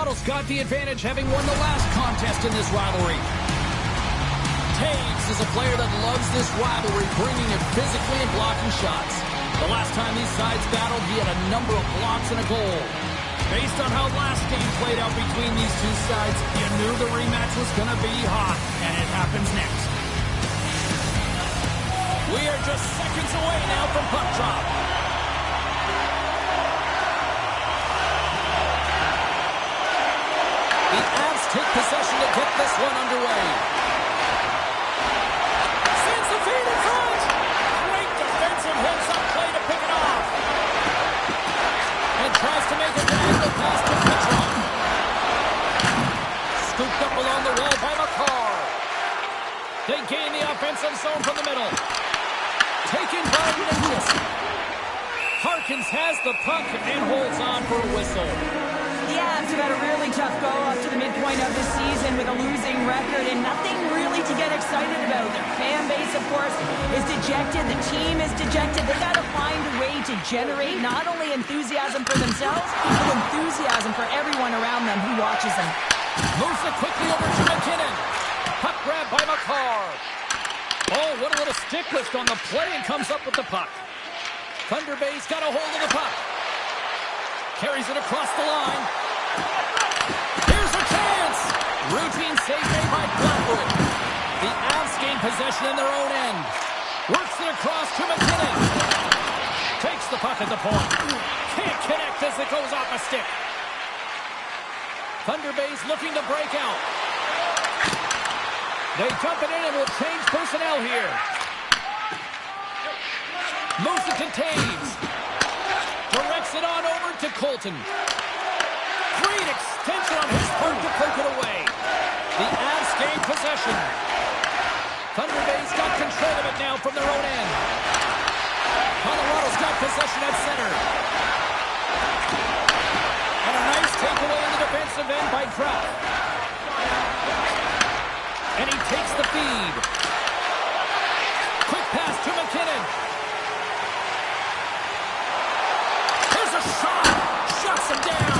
S1: Colorado's got the advantage, having won the last contest in this rivalry. Toews is a player that loves this rivalry, bringing it physically and blocking shots. The last time these sides battled, he had a number of blocks and a goal. Based on how last game played out between these two sides, you knew the rematch was going to be hot, and it happens next. We are just seconds away now from puck drop. The Avs take possession to get this one underway. Sends the feed in front. Great defensive heads-up play to pick it off. And tries to make a diagonal pass to Petrov. Scooped up along the wall by Makar. They gain the offensive zone from the middle. Taken by Ninjas. Harkins has the puck and holds on for a whistle.
S2: The Avs have had a really tough go up to the midpoint of the season with a losing record and nothing really to get excited about. Their fan base, of course, is dejected. The team is dejected. They got to find a way to generate not only enthusiasm for themselves, but enthusiasm for everyone around them who watches them.
S1: Moves it quickly over to McKinnon. Puck grab by Makar. Oh, what a little stick lift on the play, and comes up with the puck. Thunder Bay's got a hold of the puck. Carries it across the line. Here's a chance. Routine save made by Blackwood. The Avs gain possession in their own end. Works it across to McKinnon. Takes the puck at the point. Can't connect as it goes off a stick. Thunder Bay's looking to break out. They dump it in and will change personnel here. Moves it to Toews. Directs it on over to Colton. Great extension on his part to poke it away. The Avs gain possession. Thunder Bay's got control of it now from their own end. Colorado's got possession at center. And a nice takeaway in the defensive end by Trout. And he takes the feed. Quick pass to McKinnon. Here's a shot. Shuts him down.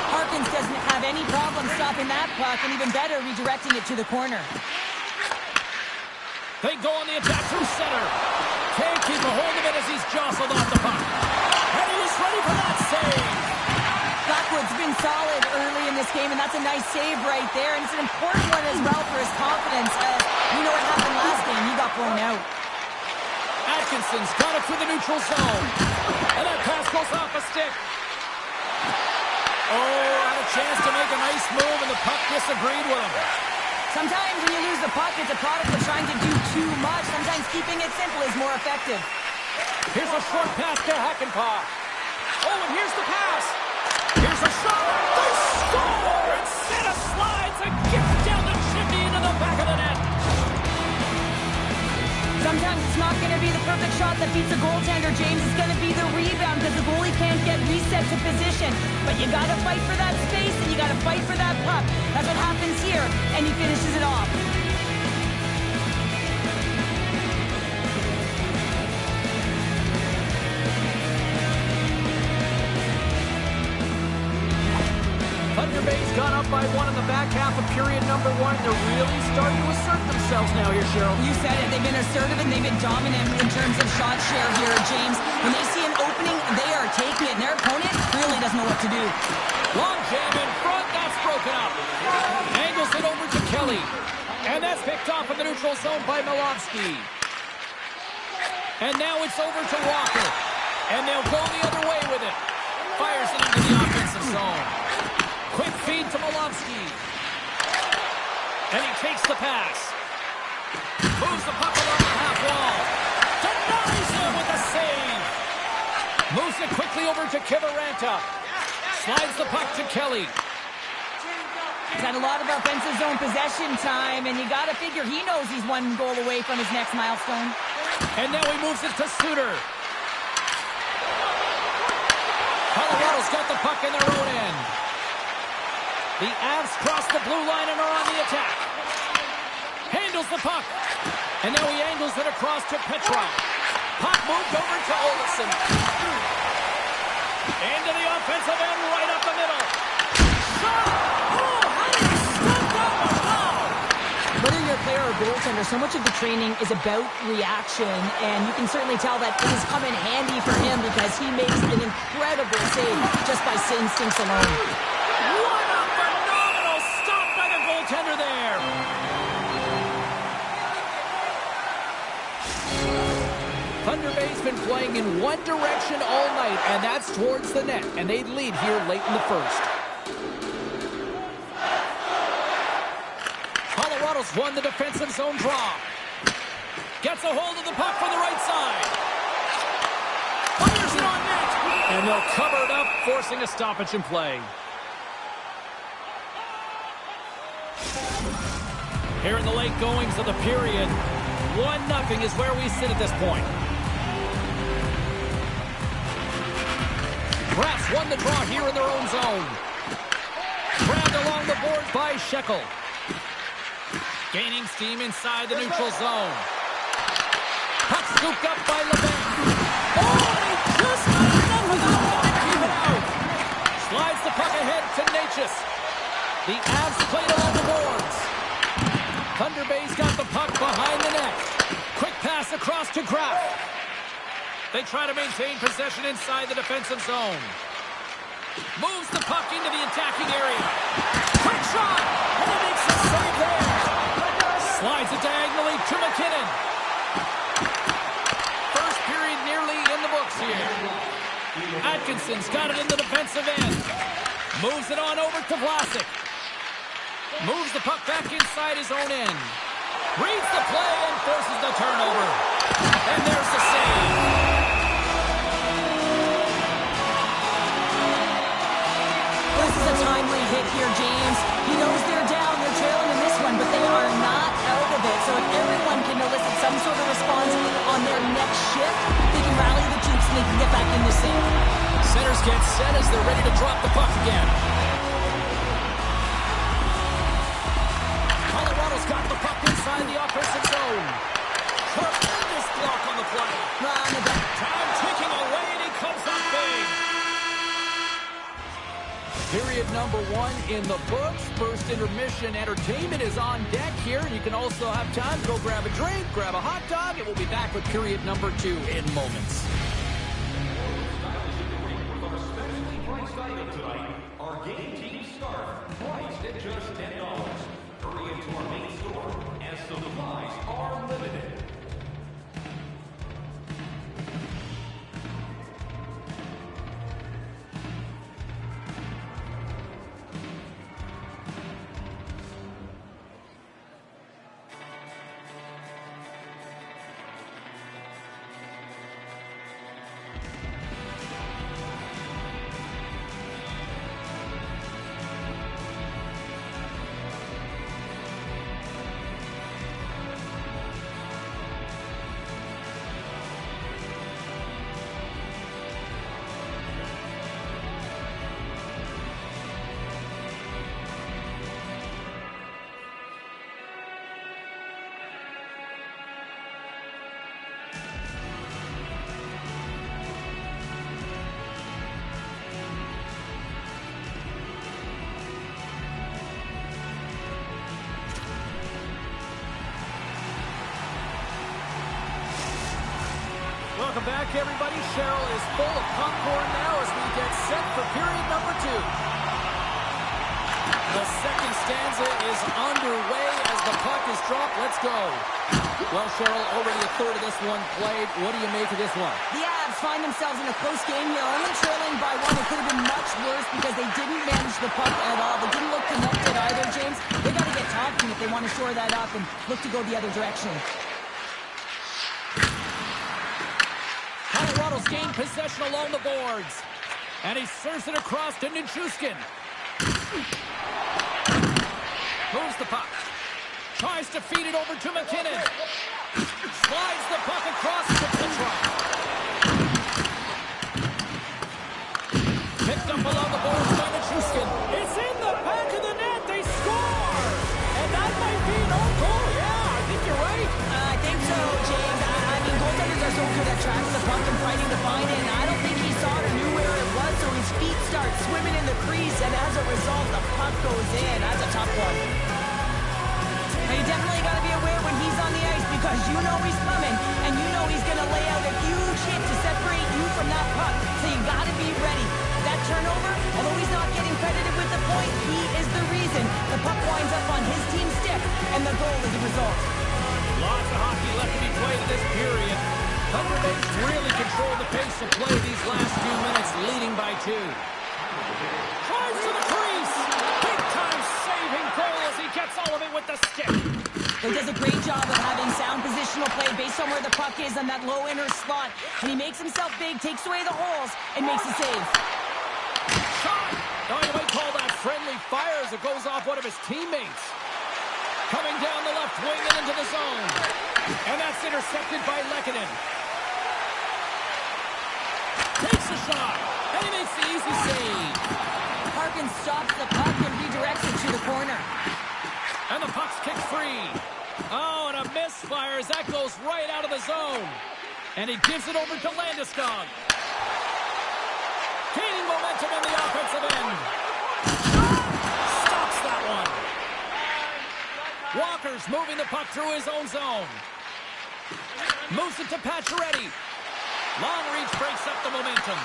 S2: Harkins doesn't have any problem stopping that puck, and even better, redirecting it to the corner.
S1: They go on the attack through center. Can't keep a hold of it as he's jostled off the puck. And he is ready for that save.
S2: Blackwood's been solid early in this game, and that's a nice save right there. And it's an important one as well for his confidence. You know what happened last game. He got blown out.
S1: Atkinson's got it through the neutral zone. And that pass goes off a stick. Oh, had a chance to make a nice move, and the puck disagreed with him.
S2: Sometimes when you lose the puck, it's a product of trying to do too much. Sometimes keeping it simple is more effective.
S1: Here's a short pass to Hakanpää. Oh, and here's the pass. Here's a shot. They score! And Santa slides a gift down the chimney into the back of the net.
S2: Sometimes it's not going to be the perfect shot that beats a goaltender, James. It's going to be the rebound because the goalie can't get reset to position. But you got to fight for that space and you got to fight for that puck. That's what happens here, and he finishes it off.
S1: Thunder Bay's gone up by one in the back half of period number one. They're really starting to assert themselves now here, Cheryl.
S2: You said it. They've been assertive and they've been dominant in terms of shot share here, James. When they see an opening, they are taking it, and their opponent really doesn't know what to do.
S1: Long jam in front. That's broken up. Angles it over to Kelly. And that's picked off in the neutral zone by Milovsky. And now it's over to Walker. And they'll go the other way with it. Fires it into the offensive zone. Quick feed to Milovsky. And he takes the pass. Moves the puck along the half wall. Denies him with a save. Moves it quickly over to Kiviranta. Slides the puck to Kelly.
S2: He's had a lot of offensive zone possession time, and you got to figure he knows he's one goal away from his next milestone.
S1: And now he moves it to Suter. Colorado's got the puck in their own end. The Avs cross the blue line and are on the attack. Handles the puck. And now he angles it across to Petrov. Puck moved over to Olsen. Into the offensive end right up the middle. shot! Oh, how did he stop that one? Wow!
S2: Whether you're a player or a goaltender, so much of the training is about reaction, and you can certainly tell that it has come in handy for him because he makes an incredible save just by instincts alone.
S1: What a phenomenal stop by the goaltender there! Thunder Bay's been playing in one direction all night, and that's towards the net, and they lead here late in the first. Colorado's won the defensive zone draw. Gets a hold of the puck from the right side. Fires it on net, and they'll cover it up, forcing a stoppage in play. Here in the late goings of the period, 1-0 is where we sit at this point. Rafts won the draw here in their own zone. Grabbed along the boards by Shekel. Gaining steam inside the neutral zone. Puck scooped up by LeBang. Oh, and he just got enough of that one to keep it out. Slides the puck ahead to Necas. The Avs played along the boards. Thunder Bay's got the puck behind the net. Quick pass across to Graf. They try to maintain possession inside the defensive zone. Moves the puck into the attacking area. Quick shot! And he makes a save there. Slides it diagonally to McKinnon. First period nearly in the books here. Atkinson's got it in the defensive end. Moves it on over to Vlasic. Moves the puck back inside his own end. Reads the play and forces the turnover. And there's the save.
S2: This is a timely hit here, James. He knows they're down, they're trailing in this one, but they are not out of it. So if everyone can elicit some sort of response on their next shift, they can rally the troops and they can get back in this thing.
S1: Centers get set as they're ready to drop the puck again. Colorado's got the puck inside the offensive zone. Tremendous block on the play. Time ticking away, and he comes up big. Period number 1 in the books. First intermission entertainment is on deck here. And you can also have time to go grab a drink, grab a hot dog, and we'll be back with period number 2 in moments.
S3: Our game team scarf, priced at just $10. Hurry into our main store as supplies are limited.
S1: Welcome back, everybody. Cheryl is full of popcorn now as we get set for period number 2. The second stanza is underway as the puck is dropped. Let's go. Well, Cheryl, already a third of this one played. What do you make of this one?
S2: The Avs find themselves in a close game here, only trailing by 1. It could have been much worse because they didn't manage the puck at all. They didn't look connected either, James. They got to get talking if they want to shore that up and look to go the other direction.
S1: Colorado's gained possession along the boards. And he serves it across to Nichushkin. Moves the puck. Tries to feed it over to McKinnon. Slides the puck across to Petrov. Picked up along the boards by Nichushkin. It's in the back of the net. They score! And that might be an own goal. Yeah, I think you're right.
S2: I think so, James. I mean, goaltenders are so good at tracking the puck and fighting to find it, and I don't think he saw it or knew where it was, so his feet start swimming in the crease, and as a result, the puck goes in. That's a tough one. Now, you definitely got to be aware when he's on the ice because you know he's coming, and you know he's going to lay out a huge hit to separate you from that puck. So you got to be ready. That turnover, although he's not getting credited with the point, he is the reason the puck winds up on his team's stick, and the goal is the result.
S1: Lots of hockey left to be played in this period. Thunder Bay's really controlled the pace of play these last few minutes, leading by 2. Drives to the crease. Big time saving goal as he gets all of it with the stick.
S2: He does a great job of having sound positional play based on where the puck is on that low inner slot. And he makes himself big, takes away the holes, and makes a save.
S1: Shot! Now you might call that friendly fire as it goes off one of his teammates. Coming down the left wing and into the zone. And that's intercepted by Lehkonen. Takes a shot, and he makes the easy save.
S2: Harkin stops the puck and redirects it to the corner.
S1: And the puck's kicked free. Oh, and a misfire as that goes right out of the zone. And he gives it over to Landeskog. Gaining momentum in the offensive end. Stops that one. Walker's moving the puck through his own zone. Moves it to Pacioretty. Long reach breaks up the momentum.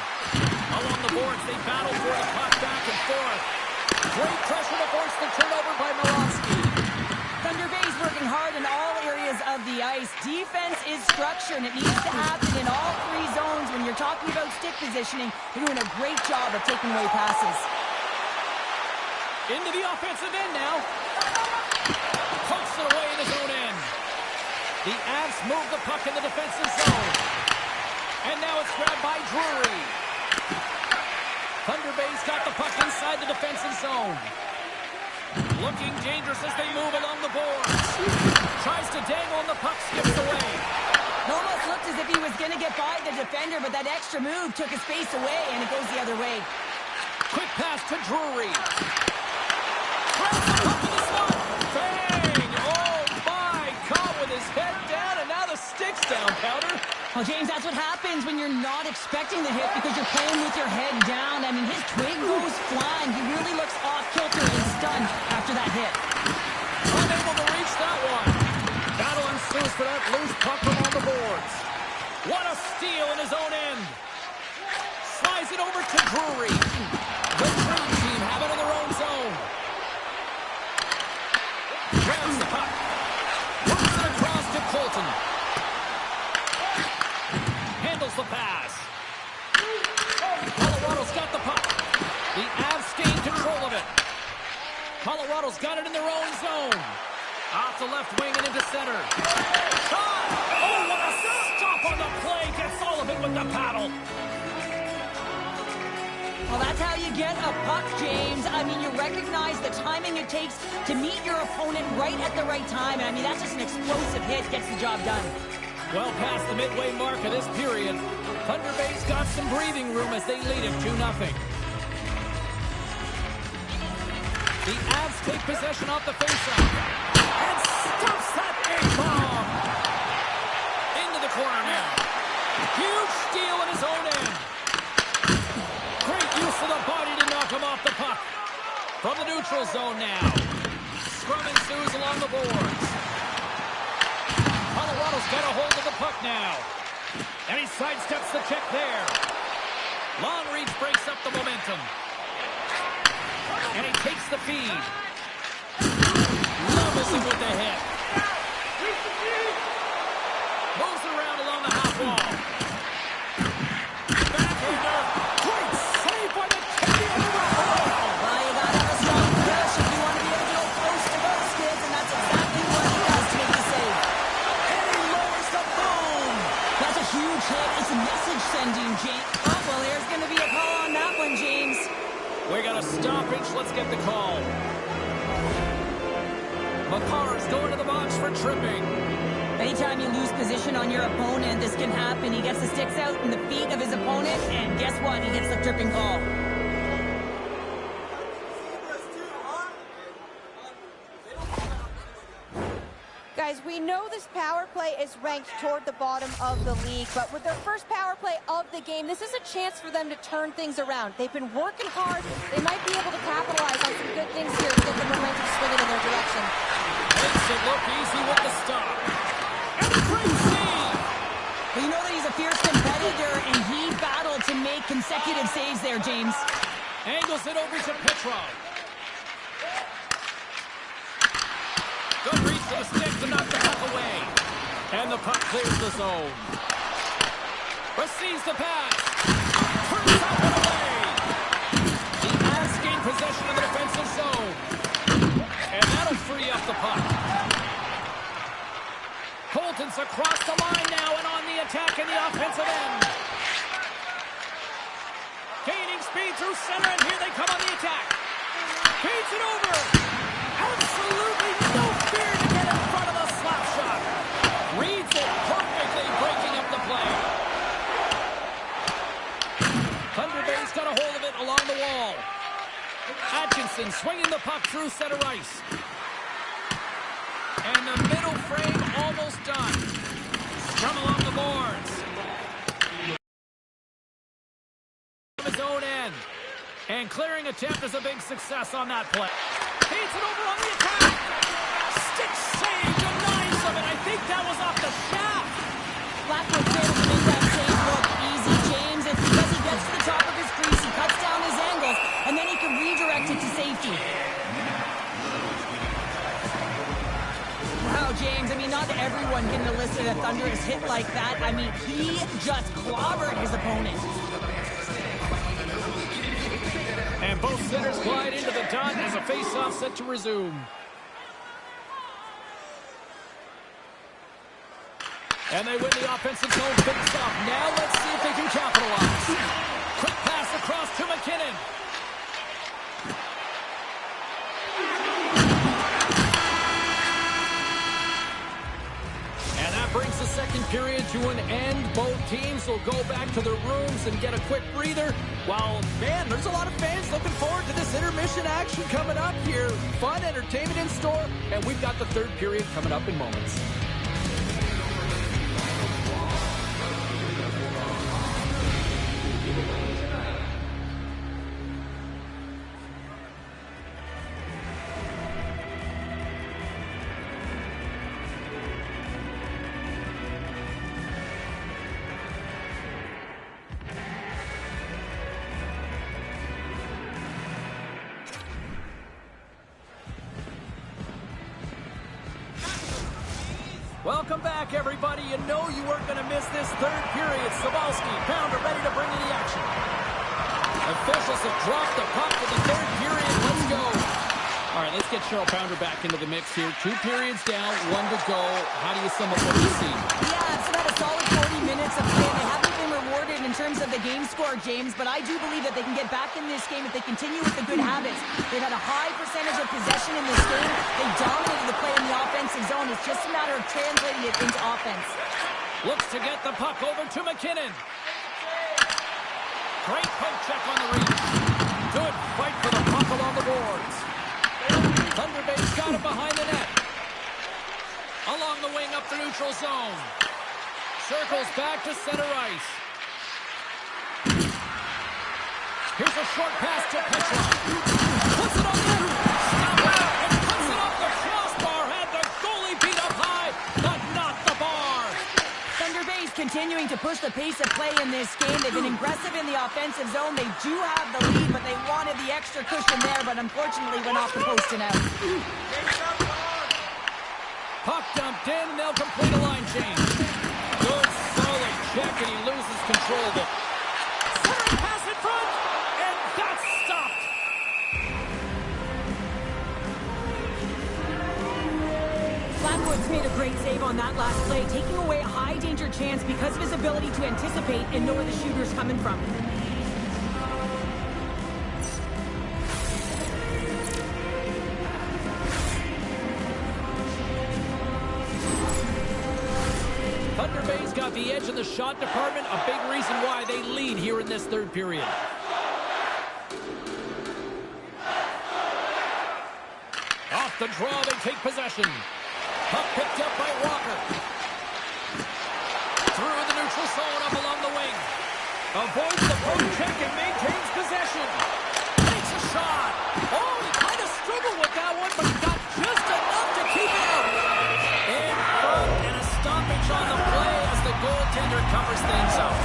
S1: Along the boards, they battle for the puck back and forth. Great pressure to force the turnover by Moravsky.
S2: Thunder Bay's working hard in all areas of the ice. Defense is structure, and it needs to happen in all 3 zones. When you're talking about stick positioning, they're doing a great job of taking away passes.
S1: Into the offensive end now. Pokes it away in his own end. The Avs move the puck in the defensive zone. And now it's grabbed by Drury. Thunder Bay's got the puck inside the defensive zone. Looking dangerous as they move along the boards. Tries to dangle and the puck skips away.
S2: It almost looked as if he was going to get by the defender, but that extra move took his space away, and it goes the other way.
S1: Quick pass to Drury. Grabs the puck in the slot. Bang! Oh my! Caught with his head down, and now the stick's down, Powder.
S2: Well, James, that's what happens when you're not expecting the hit because you're playing with your head down. I mean, his twig goes flying. He really looks off-kilter and stunned after that hit.
S1: Unable to reach that one. Battle ensues for that loose puck along the boards. What a steal in his own end. Slides it over to Drury. The Dream Team have it in their own zone. Grabs the puck. Works it across to Colton. Handles the pass. Colorado's got the puck. The Avs gain control of it. Colorado's got it in their own zone. Off the left wing and into center. Shot! Oh, what a stop on the play. Gets all of it with the paddle.
S2: Well, that's how you get a puck, James. I mean, you recognize the timing it takes to meet your opponent right at the right time. And I mean, that's just an explosive hit. Gets the job done.
S1: Well past the midway mark of this period, Thunder Bay's got some breathing room as they lead it 2-0. The Avs take possession off the faceoff and stops that big bomb into the corner now. Huge steal in his own end. Great use of the body to knock him off the puck. From the neutral zone now. Scrum ensues along the boards. Colorado's got a hold of the puck now. And he sidesteps the check there. Long reach breaks up the momentum. And he takes the feed. Love missing with the hit. Moves it around along the half wall. Backhander. Great save by the champion.
S2: Well, you got to have a strong push if you want to be able to go close to those kids, and that's exactly what he does to make the save.
S1: And he lowers the boom.
S2: That's a huge hit. It's a message sending, James. Oh, well, there's going to be a call on that one, James.
S1: We got a stoppage. Let's get the call. Makar's going to the box for tripping.
S2: Anytime you lose position on your opponent, this can happen. He gets the sticks out in the feet of his opponent, and guess what? He gets the tripping call.
S4: Guys, we know know this power play is ranked toward the bottom of the league, but with their first power play of the game, this is a chance for them to turn things around. They've been working hard. They might be able to capitalize on some good things here to get the momentum swinging in their direction.
S1: Makes it look easy with the stop. And a great save!
S2: Well, you know that he's a fierce competitor, and he battled to make consecutive saves there, James.
S1: Angles it over to Petrov. Good reach to the stick to knock the puck away. And the puck clears the zone. Receives the pass. Turns up and away. The Avs gain possession of the defensive zone. And that'll free up the puck. Colton's across the line now and on the attack in the offensive end. Gaining speed through center, and here they come on the attack. Feeds it over. Absolutely no fear to get in front of the slap shot. Reads it perfectly, breaking up the play. Thunder Bay's got a hold of it along the wall. Atkinson swinging the puck through center ice. And the middle frame almost done. Scrum along the boards. His own end. And clearing attempt is a big success on that play. Feeds it over on the attack. Stick save, denies of it. I think that was off the shaft.
S2: Blackwood's able to make that save look easy, James. It's because he gets to the top of his crease, he cuts down his angles, and then he can redirect it to safety. Wow, James, I mean, not everyone can elicit a thunderous hit like that. I mean, he just clobbered his opponent.
S1: And both centers glide into the dot as a face-off set to resume. And they win the offensive zone face-off. Now let's see if they can capitalize. Quick pass across to McKinnon. And that brings the second period to an end. Both teams will go back to their rooms and get a quick breather. While, man, there's a lot of fans looking forward to this intermission action coming up here. Fun entertainment in store, and we've got the third period coming up in moments. Welcome back, everybody. You know you weren't going to miss this third period. Sabalski, Pounder ready to bring in the action. Officials have dropped the puck for the third period. Let's go. All right, let's get Cheryl Pounder back into the mix here. 2 periods down, 1 to go. How do you sum up what you've seen?
S2: Yeah, it's about a solid 40 minutes of play. They haven't been rewarded in terms of the game score, James, but I do believe that they can get back in this game if they continue with the good habits. They've had a high percentage of possession in this game. They dominated the play in the offensive zone. It's just a matter of translating it into offense.
S1: Looks to get the puck over to McKinnon. Great poke check on the reach. Good fight for the puck along the boards. Thunder Bay's got it behind the net. Along the wing up the neutral zone. Circles back to center ice. Here's a short pass to Petrov. Puts it on the net. Stop out and puts it off the crossbar. Had the goalie beat up high, but not the bar.
S2: Thunder Bay's continuing to push the pace of play in this game. They've been aggressive in the offensive zone. They do have the lead, but they wanted the extra cushion there, but unfortunately went off the post and out.
S1: Puck dumped in, and they'll complete a line change. Good, solid check, and he loses control of it. Center pass in front, and that's stopped.
S2: Blackwood's made a great save on that last play, taking away a high-danger chance because of his ability to anticipate and know where the shooter's coming from.
S1: Thunder Bay's got the edge in the shot department, a big reason why they lead here in this third period. Off the draw, they take possession. Puck picked up by Walker. Through the neutral zone up along the wing. Avoids the poke check and maintains possession. Takes a shot. Oh, he kind of struggled with that one, but he got just enough to keep it out. In front, and a stoppage on the play as the goaltender covers things up.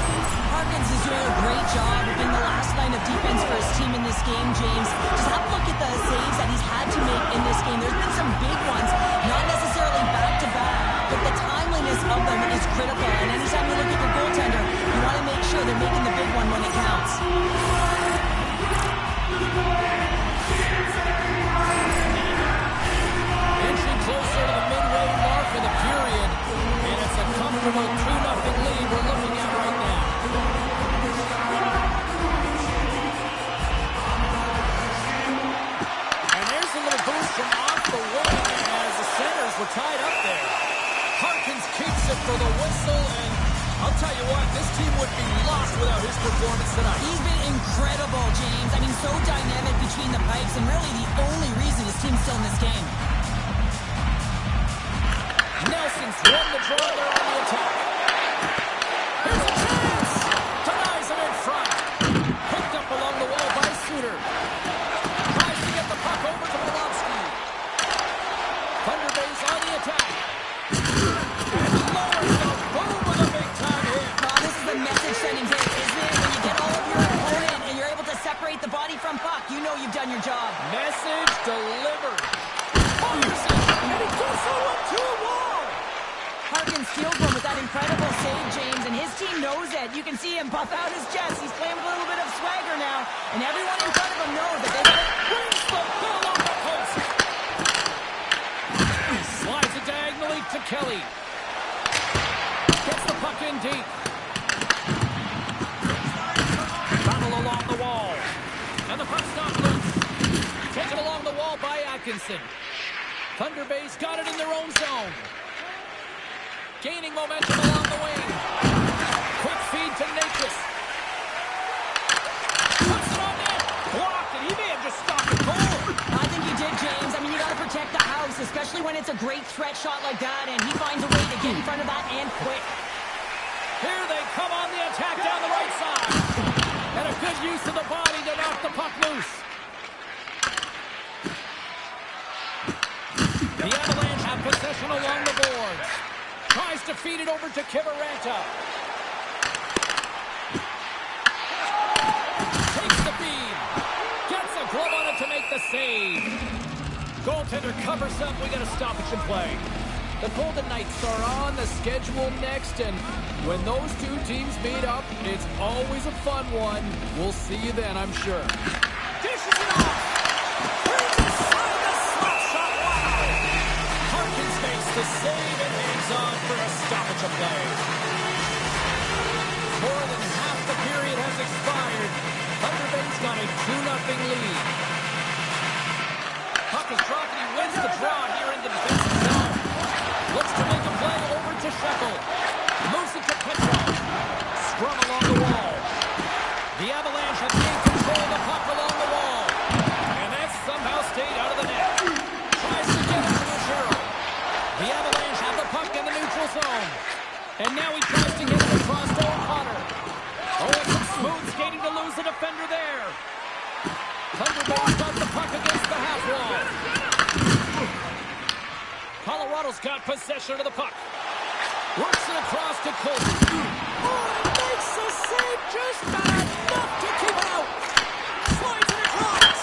S2: Harkins is doing a great job of being the last line of defense for his team in this game, James. Just have a look at the saves that he's had to make in this game. There's been some big ones, not necessarily back-to-back, but the timeliness of them is critical. And anytime you look at your goaltender, you want to make sure they're making the big one when it counts.
S1: Inching closer to the midway mark of the period, and it's a comfortable 2-0 lead we're looking at right now. And there's a little boost from off the wing as the centers were tied up there. Harkins keeps it for the whistle, and I'll tell you what, this team would be lost without his performance tonight.
S2: He's been incredible, James. I mean, so dynamic between the pipes, and really the only reason his team's still in this game.
S1: Nelson's won the draw there on the attack. Here's a chance! Denies him in front. Picked up along the wall by Suter. Tries to get the puck over to Volosky. Thunder Bay's on the attack. And lowers the boom with a big-time hit.
S2: Oh, this is a message-sending hit, isn't it? When you get all of your opponent and you're able to separate the body from puck, you know you've done your job.
S1: Message delivered. Fires it, and he goes to a wall.
S2: Harkins steals one with that incredible save, James, and his team knows it. You can see him puff out his chest. He's playing with a little bit of swagger now, and everyone in front of him knows that they've got it.
S1: Brings the bill on the post. Slides it diagonally to Kelly. Gets the puck in deep. Battle along the wall. And the puck's not loose. Taken along the wall by Atkinson. Thunder Bay's got it in their own zone. Gaining momentum along the wing. Quick feed to Natchez. Puts it on net. Blocked it. He may have just stopped the goal.
S2: I think he did, James. I mean, you got to protect the house, especially when it's a great threat shot like that, and he finds a way to get in front of that and quick.
S1: Here they come on the attack down the right side. And a good use of the body to knock the puck loose. The Avalanche have possession along the boards. Tries to feed it over to Kiviranta. Takes the feed. Gets a glove on it to make the save. Goaltender covers up. We got a stoppage in play. The Golden Knights are on the schedule next, and when those two teams meet up, it's always a fun one. We'll see you then, I'm sure. Dishes it off. Brings inside the slap shot. Wow. Harkins makes the save and hangs on for a stoppage of play. More than half the period has expired. Thunder Bay's got a 2-0 lead. Puck is dropped and he wins the draw here in the defensive zone. Looks to make a play over to Shekel. Moves it to Petrov. Scrum along the wall. The Avalanche have gained control of the puck along the wall. And that somehow stayed out of the net. Tries to get it to Lucero. The Avalanche have the puck in the neutral zone. And now he tries to get it across to O'Connor. Oh, it's some smooth skating to lose the defender there. Thunder Bay's got the puck against the half wall. Colorado's got possession of the puck. Works it across to Colby. Oh, and makes the save just not enough to keep it out. Slides it across.